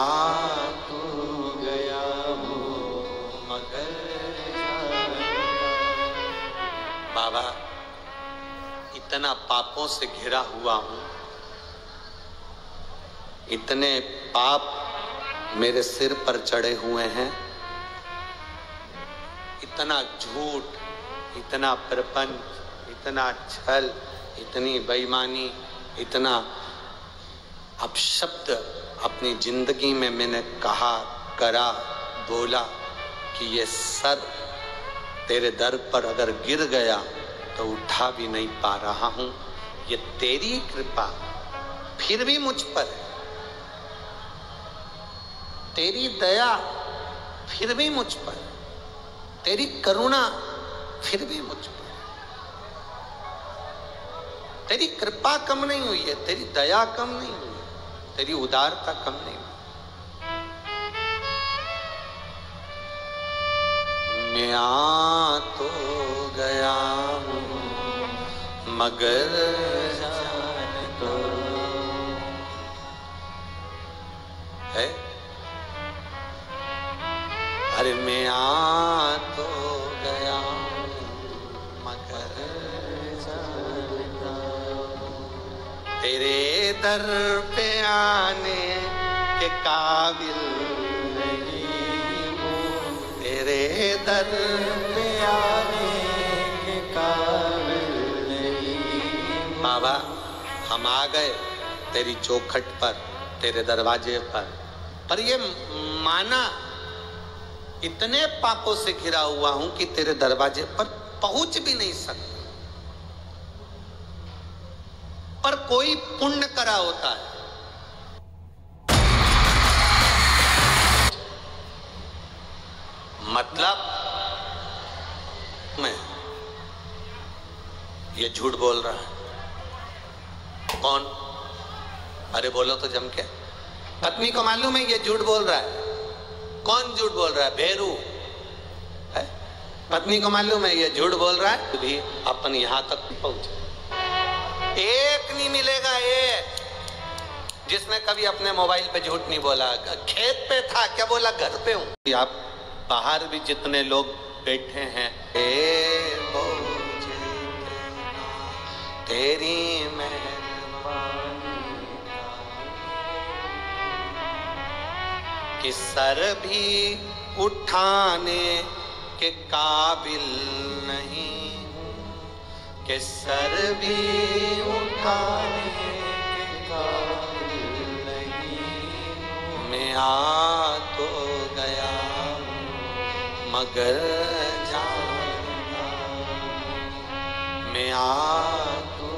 तो गया हूँ मगर बाबा इतना पापों से घिरा हुआ हूं, इतने पाप मेरे सिर पर चढ़े हुए हैं, इतना झूठ, इतना प्रपंच, इतना छल, इतनी बेईमानी, इतना अपशब्द अपनी जिंदगी में मैंने कहा, करा, बोला कि ये सर तेरे दर पर अगर गिर गया तो उठा भी नहीं पा रहा हूं। ये तेरी कृपा फिर भी मुझ पर है, तेरी दया फिर भी मुझ पर, तेरी करुणा फिर भी मुझ पर, तेरी कृपा कम नहीं हुई है, तेरी दया कम नहीं हुई है, तेरी उदारता कम नहीं हुई। मैं आ तो गया हूँ मगर जान तो है। अरे मैं आ तो गया हूँ मगर जान तो तेरे दर पे आने के काबिल तेरे दर पे आने के काबिल नहीं। बाबा हम आ गए तेरी चौखट पर, तेरे दरवाजे पर ये माना इतने पापों से घिरा हुआ हूं कि तेरे दरवाजे पर पहुंच भी नहीं सकता, पर कोई पुण्य करा होता है। मतलब मैं ये झूठ बोल रहा है। कौन? अरे बोलो तो जम के। पत्नी को मालूम है ये झूठ बोल रहा है। कौन झूठ बोल रहा है? भेरू है। पत्नी को मालूम है ये झूठ बोल रहा है, भी अपन यहां तक पहुंचे। एक नहीं मिलेगा एक जिसने कभी अपने मोबाइल पे झूठ नहीं बोला। खेत पे था क्या बोला, घर पे हूं। आप बाहर भी जितने लोग बैठे हैं, तेरी मेहरबानी कि सर भी उठाने के काबिल नहीं हूँ, कि सर भी उठाने के काबिल नहीं हूँ। मैं आ तो गया मगर जानता, मैं आ तो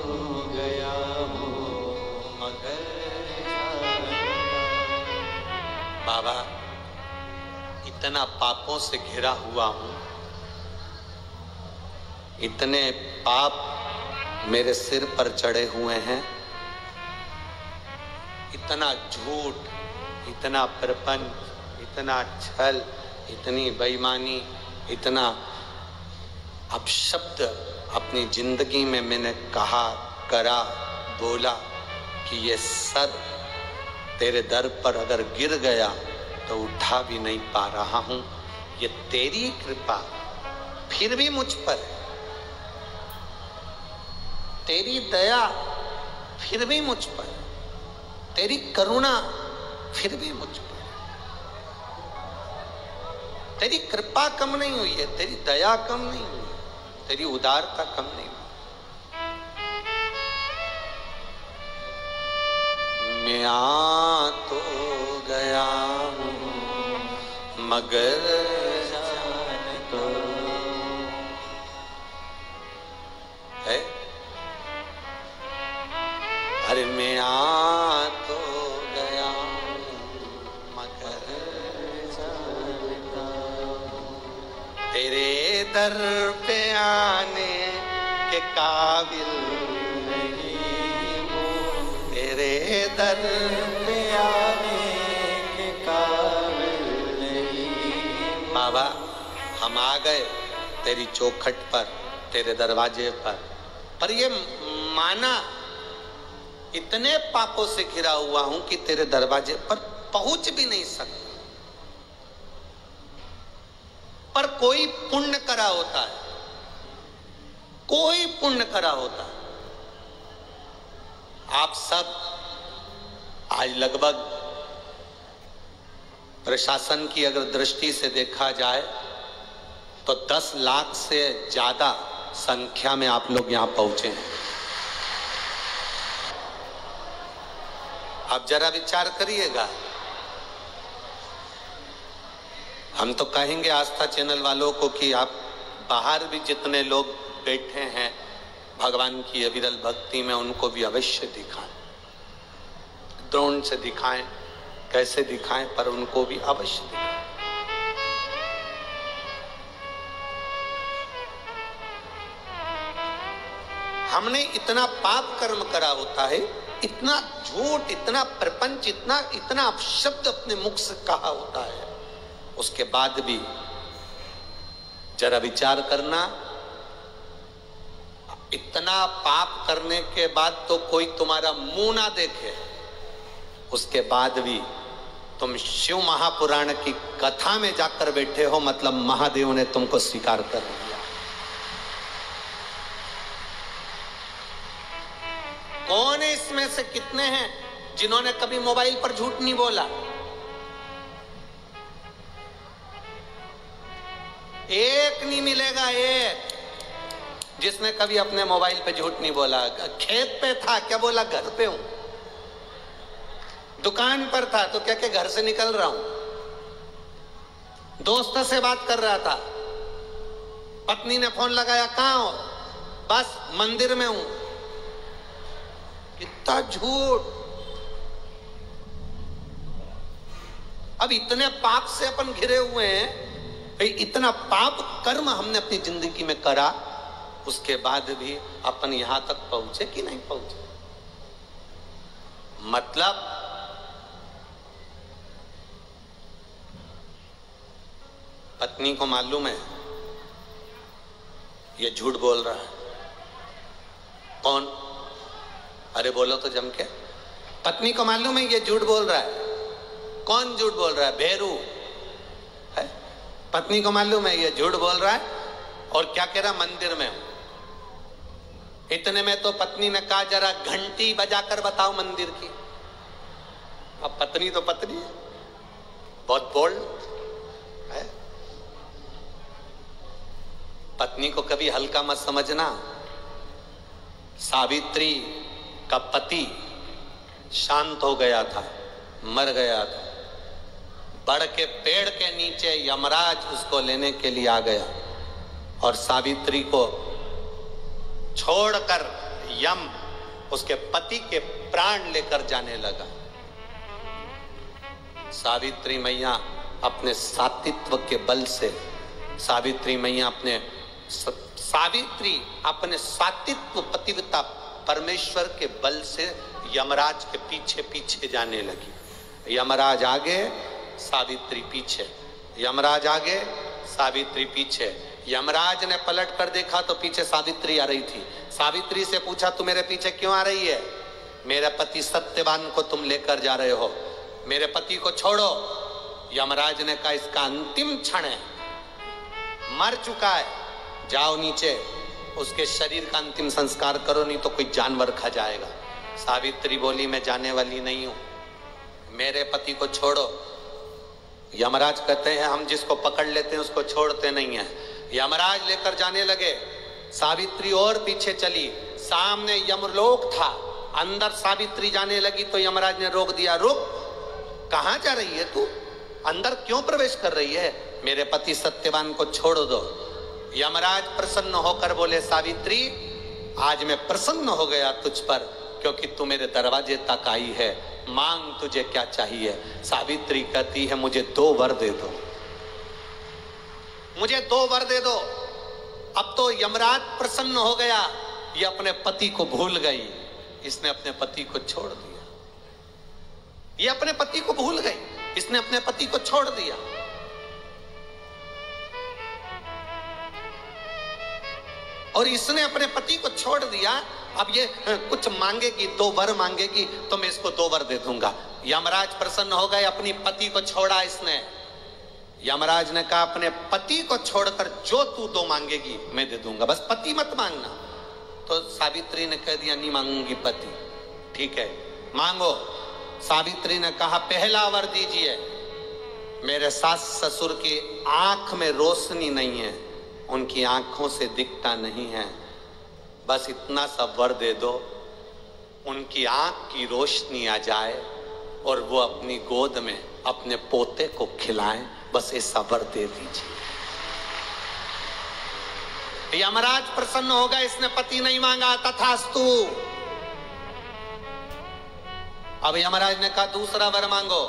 गया हूँ मगर जानता। बाबा इतना पापों से घिरा हुआ हूं, इतने पाप मेरे सिर पर चढ़े हुए हैं, इतना झूठ, इतना प्रपंच, इतना छल, इतनी बेईमानी, इतना अपशब्द अपनी जिंदगी में मैंने कहा, करा, बोला कि ये सर तेरे दर पर अगर गिर गया तो उठा भी नहीं पा रहा हूं। ये तेरी कृपा फिर भी मुझ पर है, तेरी दया फिर भी मुझ पर, तेरी करुणा फिर भी मुझ पर, तेरी कृपा कम नहीं हुई है, तेरी दया कम नहीं हुई है, तेरी उदारता कम नहीं हुई। मैं आ तो गया हूँ मगर जान तो है। अरे मैं आ तो गया हूँ मगर जानता तेरे दर पे आने के काबिल नहीं हूँ, तेरे दर पे आने के काबिल नहीं। बाबा हम आ गए तेरी चौखट पर, तेरे दरवाजे पर ये माना इतने पापों से घिरा हुआ हूं कि तेरे दरवाजे पर पहुंच भी नहीं सकता। पर कोई पुण्य करा होता है, कोई पुण्य करा होता है। आप सब आज लगभग प्रशासन की अगर दृष्टि से देखा जाए तो 10 लाख से ज्यादा संख्या में आप लोग यहां पहुंचे हैं। आप जरा विचार करिएगा। हम तो कहेंगे आस्था चैनल वालों को कि आप बाहर भी जितने लोग बैठे हैं भगवान की अविरल भक्ति में, उनको भी अवश्य दिखाएं, ड्रोन से दिखाएं, कैसे दिखाएं, पर उनको भी अवश्य दिखाएं। हमने इतना पाप कर्म करा होता है, इतना झूठ, इतना प्रपंच, इतना अपशब्द अपने मुख से कहा होता है, उसके बाद भी जरा विचार करना, इतना पाप करने के बाद तो कोई तुम्हारा मुंह ना देखे, उसके बाद भी तुम शिव महापुराण की कथा में जाकर बैठे हो, मतलब महादेव ने तुमको स्वीकार कर लिया। कौन है इसमें से कितने हैं जिन्होंने कभी मोबाइल पर झूठ नहीं बोला? एक नहीं मिलेगा, एक जिसने कभी अपने मोबाइल पे झूठ नहीं बोला। खेत पे था क्या बोला घर पे हूं, दुकान पर था तो क्या घर से निकल रहा हूं, दोस्त से बात कर रहा था, पत्नी ने फोन लगाया कहां हो, बस मंदिर में हूं। कितना झूठ। अब इतने पाप से अपन घिरे हुए हैं, भाई इतना पाप कर्म हमने अपनी जिंदगी में करा, उसके बाद भी अपन यहां तक पहुंचे कि नहीं पहुंचे। मतलब पत्नी को मालूम है ये झूठ बोल रहा है। कौन? अरे बोलो तो जम के। पत्नी को मालूम है ये झूठ बोल रहा है। कौन झूठ बोल रहा है? भेरू है। पत्नी को मालूम है ये झूठ बोल रहा है और क्या कह रहा, मंदिर में हूं। इतने में तो पत्नी ने कहा जरा घंटी बजाकर बताओ मंदिर की। अब पत्नी तो पत्नी है, बहुत बोल्ड है। पत्नी को कभी हल्का मत समझना। सावित्री का पति शांत हो गया था, मर गया था। बड़ के पेड़ के नीचे यमराज उसको लेने के लिए आ गया और सावित्री को छोड़कर यम उसके पति के प्राण लेकर जाने लगा। सावित्री मैया अपने सात्वित्व के बल से, सावित्री अपने सात्वित्व पतिव्रता परमेश्वर के बल से यमराज के पीछे पीछे जाने लगी। यमराज आगे, सावित्री पीछे, यमराज आगे, सावित्री पीछे। यमराज ने पलट कर देखा तो पीछे सावित्री आ रही थी। सावित्री से पूछा तू मेरे पीछे क्यों आ रही है? मेरे पति सत्यवान को तुम लेकर जा रहे हो, मेरे पति को छोड़ो। यमराज ने कहा इसका अंतिम क्षण है, मर चुका है, जाओ नीचे उसके शरीर का अंतिम संस्कार करो, नहीं तो कोई जानवर खा जाएगा। सावित्री बोली मैं जाने वाली नहीं हूं, मेरे पति को छोड़ो। यमराज कहते हैं हम जिसको पकड़ लेते हैं उसको छोड़ते नहीं है। यमराज लेकर जाने लगे, सावित्री और पीछे चली। सामने यमलोक था, अंदर सावित्री जाने लगी तो यमराज ने रोक दिया। रुक, कहां जा रही है तू? अंदर क्यों प्रवेश कर रही है? मेरे पति सत्यवान को छोड़ दो। यमराज प्रसन्न होकर बोले सावित्री आज मैं प्रसन्न हो गया तुझ पर, क्योंकि तू मेरे दरवाजे तक आई है, मांग तुझे क्या चाहिए। सावित्री कहती है मुझे 2 वर दे दो, मुझे 2 वर दे दो। अब तो यमराज प्रसन्न हो गया, ये अपने पति को भूल गई, इसने अपने पति को छोड़ दिया। ये अपने पति को भूल गई, इसने अपने पति को छोड़ दिया। और इसने अपने पति को छोड़ दिया। अब ये कुछ मांगेगी, 2 वर मांगेगी तो मैं इसको 2 वर दे दूंगा। यमराज प्रसन्न हो गए, अपनी पति को छोड़ा इसने। यमराज ने कहा अपने पति को छोड़कर जो तू 2 मांगेगी मैं दे दूंगा, बस पति मत मांगना। तो सावित्री ने कह दिया नहीं मांगूंगी पति। ठीक है मांगो। सावित्री ने कहा पहला वर दीजिए, मेरे सास ससुर की आंख में रोशनी नहीं है, उनकी आंखों से दिखता नहीं है, बस इतना सा वर दे दो, उनकी आंख की रोशनी आ जाए और वो अपनी गोद में अपने पोते को खिलाएं, बस ऐसा वर दे दीजिए। यमराज प्रसन्न हो गया, इसने पति नहीं मांगा, तथास्तु। अब यमराज ने कहा दूसरा वर मांगो।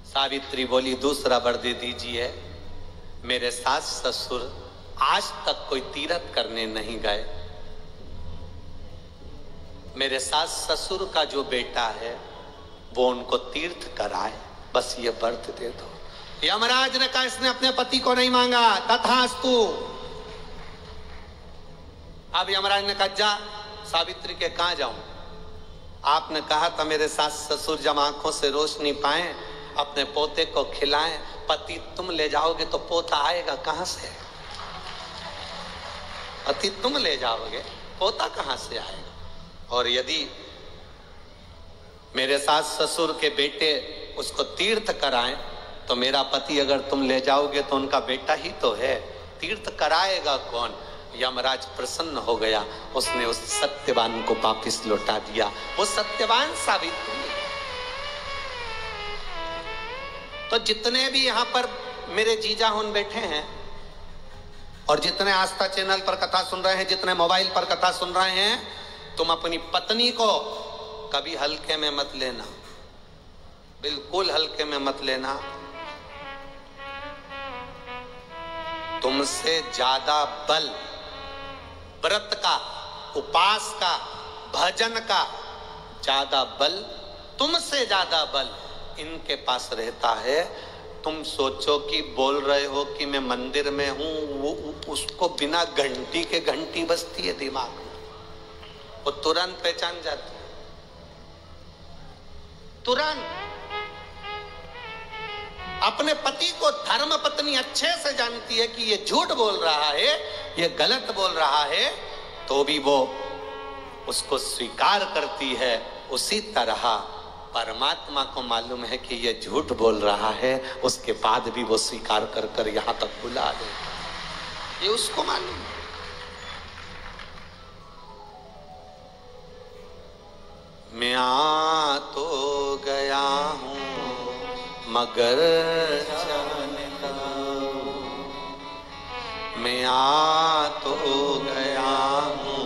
सावित्री बोली दूसरा वर दे दीजिए, मेरे सास ससुर आज तक कोई तीर्थ करने नहीं गए, मेरे सास ससुर का जो बेटा है वो उनको तीर्थ कराए, बस ये व्रत दे दो। यमराज ने कहा इसने अपने पति को नहीं मांगा, तथास्तु। अब यमराज ने कहा जा सावित्री के कहां जाऊं, आपने कहा था मेरे सास ससुर जब आंखों से रोशनी पाए अपने पोते को खिलाएं, पति तुम ले जाओगे तो पोता आएगा कहां से? पति तुम ले जाओगे, पोता कहां से आएगा? और यदि मेरे सास ससुर के बेटे उसको तीर्थ कराएं तो मेरा पति अगर तुम ले जाओगे तो उनका बेटा ही तो है, तीर्थ कराएगा कौन? यमराज प्रसन्न हो गया, उसने उस सत्यवान को वापिस लौटा दिया। वो सत्यवान सावित्री। तो जितने भी यहां पर मेरे जीजा हुन बैठे हैं और जितने आस्था चैनल पर कथा सुन रहे हैं, जितने मोबाइल पर कथा सुन रहे हैं, तुम अपनी पत्नी को कभी हल्के में मत लेना, बिल्कुल हल्के में मत लेना। तुमसे ज्यादा बल व्रत का, उपास का, भजन का ज्यादा बल, तुमसे ज्यादा बल इनके पास रहता है। तुम सोचो कि बोल रहे हो कि मैं मंदिर में हूं, वो उसको बिना घंटी के घंटी बजती है दिमाग में, वो तुरंत पहचान जाती है, तुरंत। अपने पति को धर्म पत्नी अच्छे से जानती है कि ये झूठ बोल रहा है, ये गलत बोल रहा है, तो भी वो उसको स्वीकार करती है। उसी तरह परमात्मा को मालूम है कि ये झूठ बोल रहा है, उसके बाद भी वो स्वीकार कर कर यहां तक बुला दे, ये उसको मालूम है। मैं आ तो गया हूं मगर जानता हूं, मैं आ तो गया हूं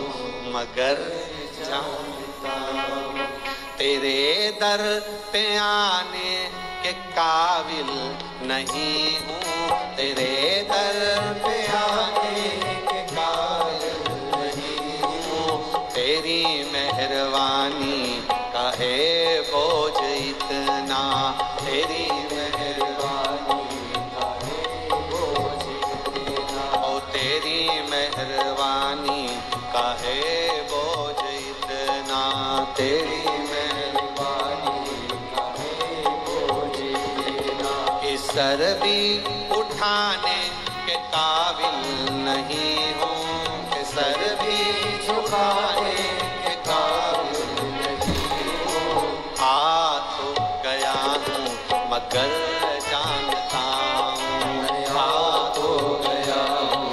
मगर जानता हूं, तेरे दर पे आने के काबिल नहीं हूँ, तेरे दर पे आने के काबिल नहीं हूँ, तेरी मेहरबानी का है बोझ इतना, तेरी मेहरबानी का है बोझ इतना, ओ तेरी मेहरबानी का है बोझ इतना, तेरी सर भी उठाने के काबिल नहीं हूँ, कि सर भी झुकाने के काबिल नहीं हूँ, आ तो गया हूँ मगर जानता हूँ, आ तो गया हूँ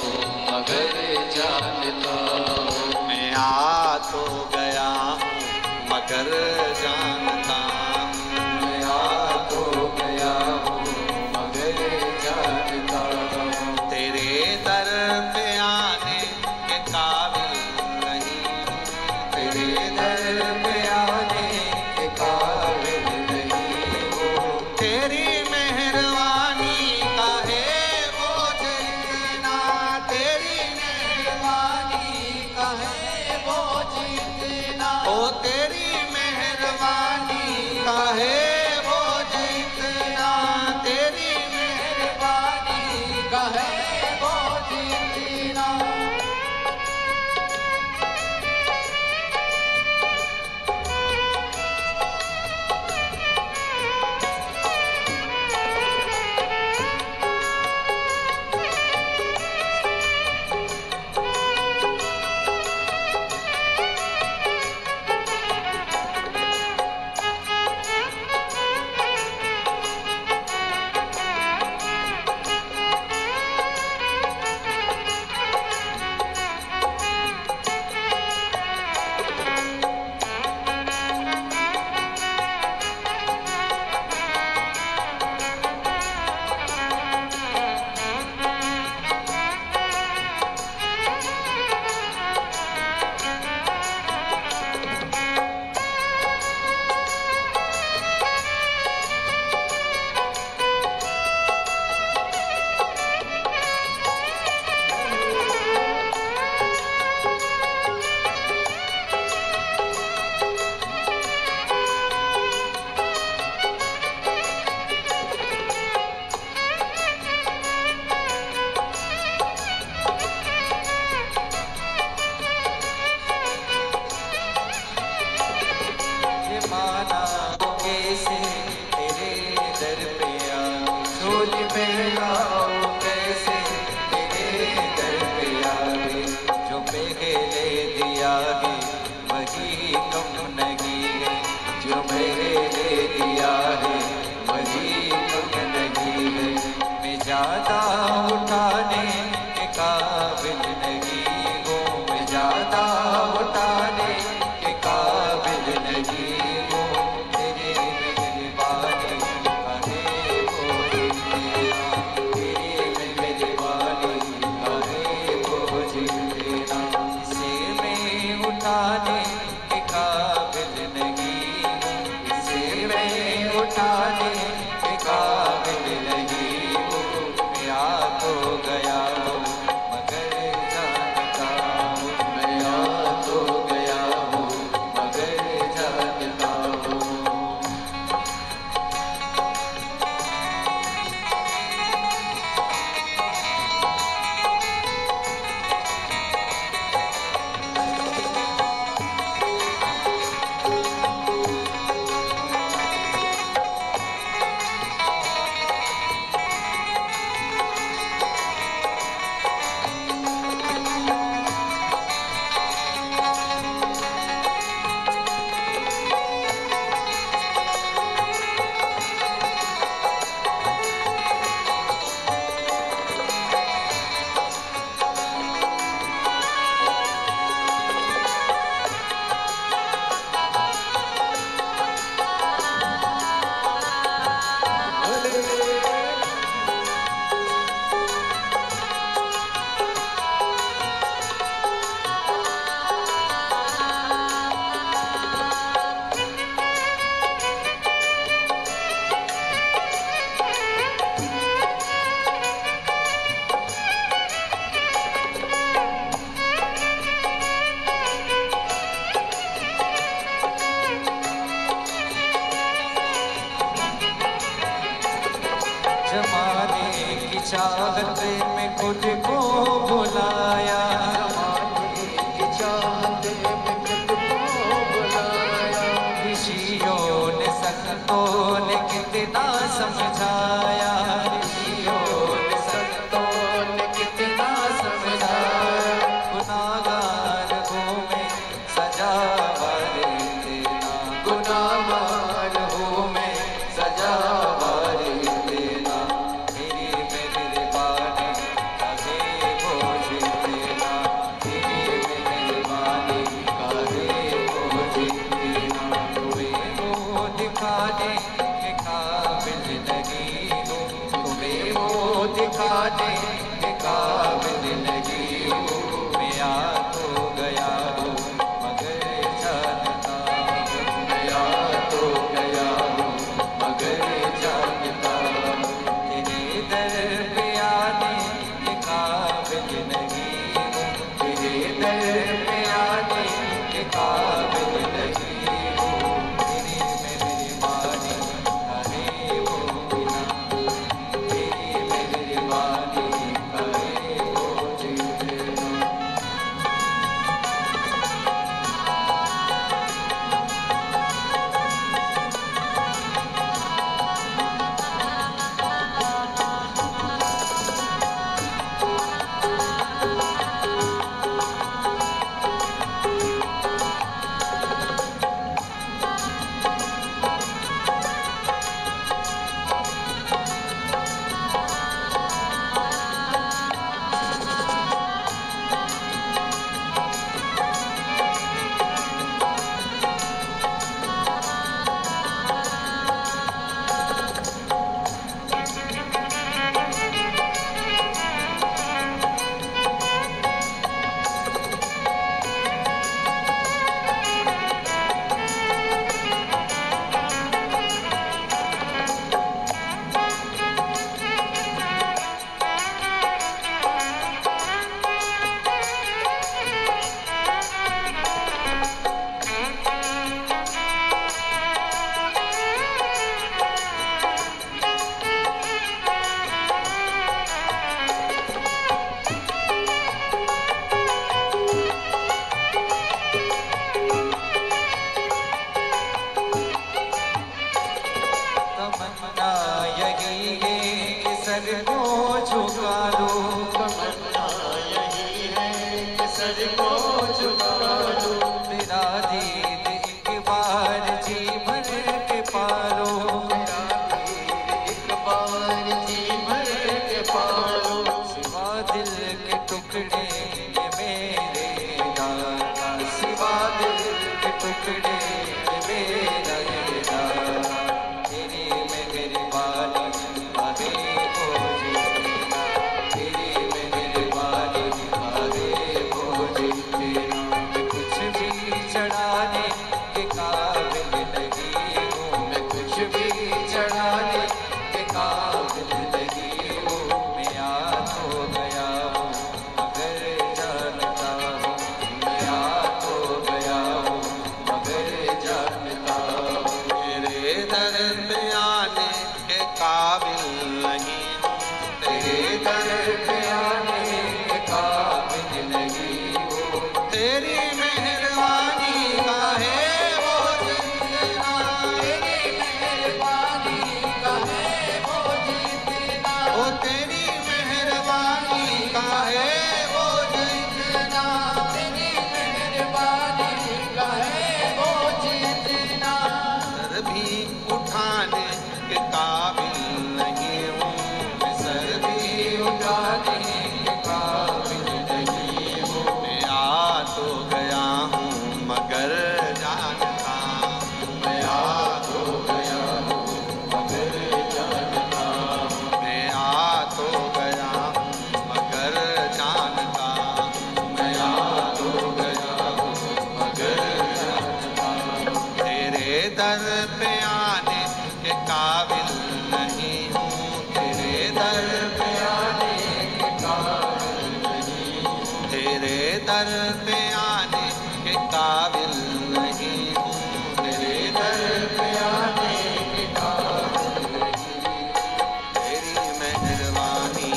मगर जानता हूँ, मैं आ तो गया हूँ मगर जानता हूँ, मैं आ तो गया हूँ तेरे दर पे आने के काबिल नहीं, तेरे दर पे आने के काबिल नहीं हो, तेरी मेहरबानी का है बोझ इतना, तेरी मेहरबानी का चाहत में खुद को बुलाया, जमाने की चाहत में खुद को बुलाया। ऋषियों ने संतों ने कितना समझाया, ऋषियों ने संतों ने कितना समझाया। गुनाहगार हूँ मैं सजा वारे देना, गुनाहगार हूँ मैं सजा वारे देना। तेरी मेहरबानी कहे बोझ देना, तेरी मेहरबानी करे मुझे देना। तुम्हें वो दिखाने के काबिल नहीं हूँ, तुम्हें वो दिखाने के काबिल नहीं हूँ। मैं आ तो गया हूँ मगर जानता हूँ, मैं आ तो गया हूँ मगर जानता हूँ। तेरे दर पे आने के काबिल नहीं हूँ, तेरे दर पे आने के काबिल नहीं हूँ। तेरी मेहरबानी करे वो बिना, तेरी मेहरबानी करे मुझे देना। तमन्ना यही है कि सर को झुका लो, तमन्ना यही है कि सर को झुका लो। तेरा दीद एक बार जी भर के पालो, एक बार जी भर के पालो। सिवा दिल के टुकड़े ये मेरे दाता, सिवा दिल के टुकड़े ये मेरा ये दाता। तेरी मेहरबानी आगे बोझ देना, तेरी मेहरबानी करे मुझे देना। मैं कुछ भी चढ़ाने के काबिल नहीं हूँ, मैं कुछ भी चढ़ाने के काबिल नहीं हूँ। मैं आ तो गया हूँ मगर जानता हूँ, मैं आ तो गया हूँ मगर जानता हूँ। तेरे दर पे आने के काबिल नहीं हूँ, तेरे दर पे आने के काबिल नहीं हूँ। तेरी मेहरबानी का है वो जितना, तेरी मेहरबानी का है वो जितना। ओ तेरी मेहरबानी का है वो जितना, तेरी मेहरबानी का है वो जितना। सर भी उठाने के काबिल नहीं हूँ, मैं सर भी उठाने के काबिल नहीं हूँ। मैं आ तो गया हूँ मगर जानता, मैं आ तो गया हूँ मगर जानता हूँ। मैं आ तो गया हूँ मगर जानता, मैं आ तो गया हूँ मगर जानता हूँ। तेरे दर पे आने के काबिल नहीं हूँ, तेरे दर पे आने के काबिल नहीं हूँ। तेरे दर पे आने के काबिल नहीं हूँ, तेरे दर पे आने के काबिल नहीं हूँ। तेरी मेहरबानी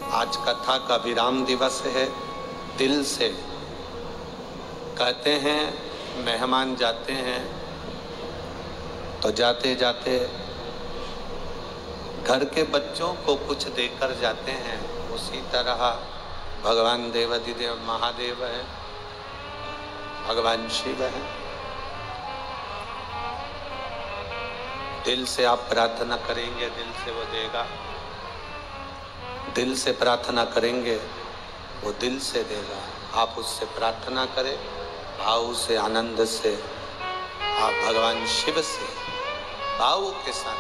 आज कथा का विराम दिवस है। दिल से कहते हैं मेहमान जाते हैं तो जाते जाते घर के बच्चों को कुछ देकर जाते हैं। उसी तरह भगवान देवाधिदेव महादेव है, भगवान शिव है। दिल से आप प्रार्थना करेंगे, दिल से वो देगा। दिल से प्रार्थना करेंगे, वो दिल से देगा। आप उससे प्रार्थना करें भाव से, आनंद से। आप भगवान शिव से भाव के साथ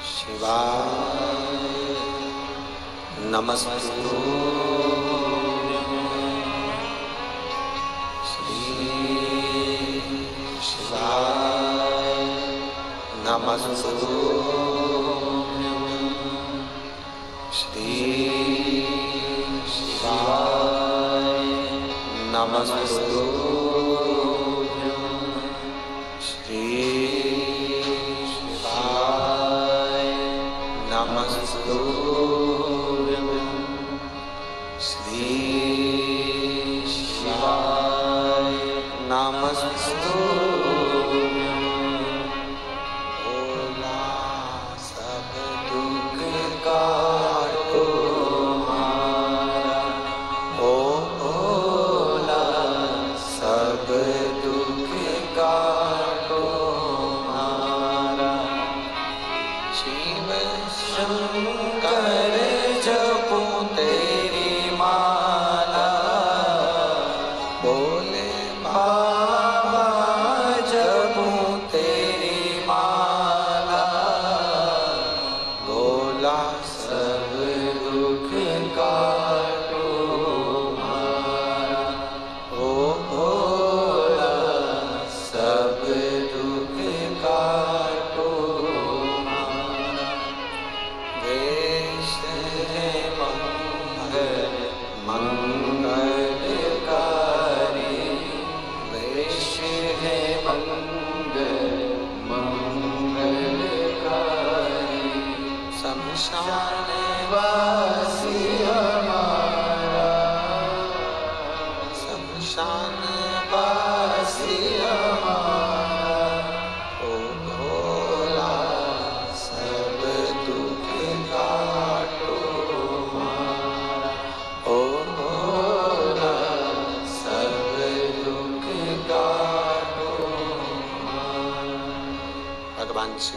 शिवाय नमस्तु शिवाय नमस्तु श्री शिवाय नमस्तु श्री शिवाय नमस्तु श्री शिवाय नमस्तु भोला सब दुख काटो हमारा, ओ भोला सब दुख काटो हमारा। शिव शंकर जपो तेरी माला, बोले बाबा जपो तेरी माला। भोला सब दुख काटो हमारा, ओ भोला सब दुख काटो हमारा। वेश है मंगल मंगलकारी, वेश है मंगल मंगलकारी। शमशान वासी हमारा, शमशान वासी हमारा। ओ भोला सब दुख काटो हमारा, ओ भोला सब दुख काटो हमारा। भगवान शिव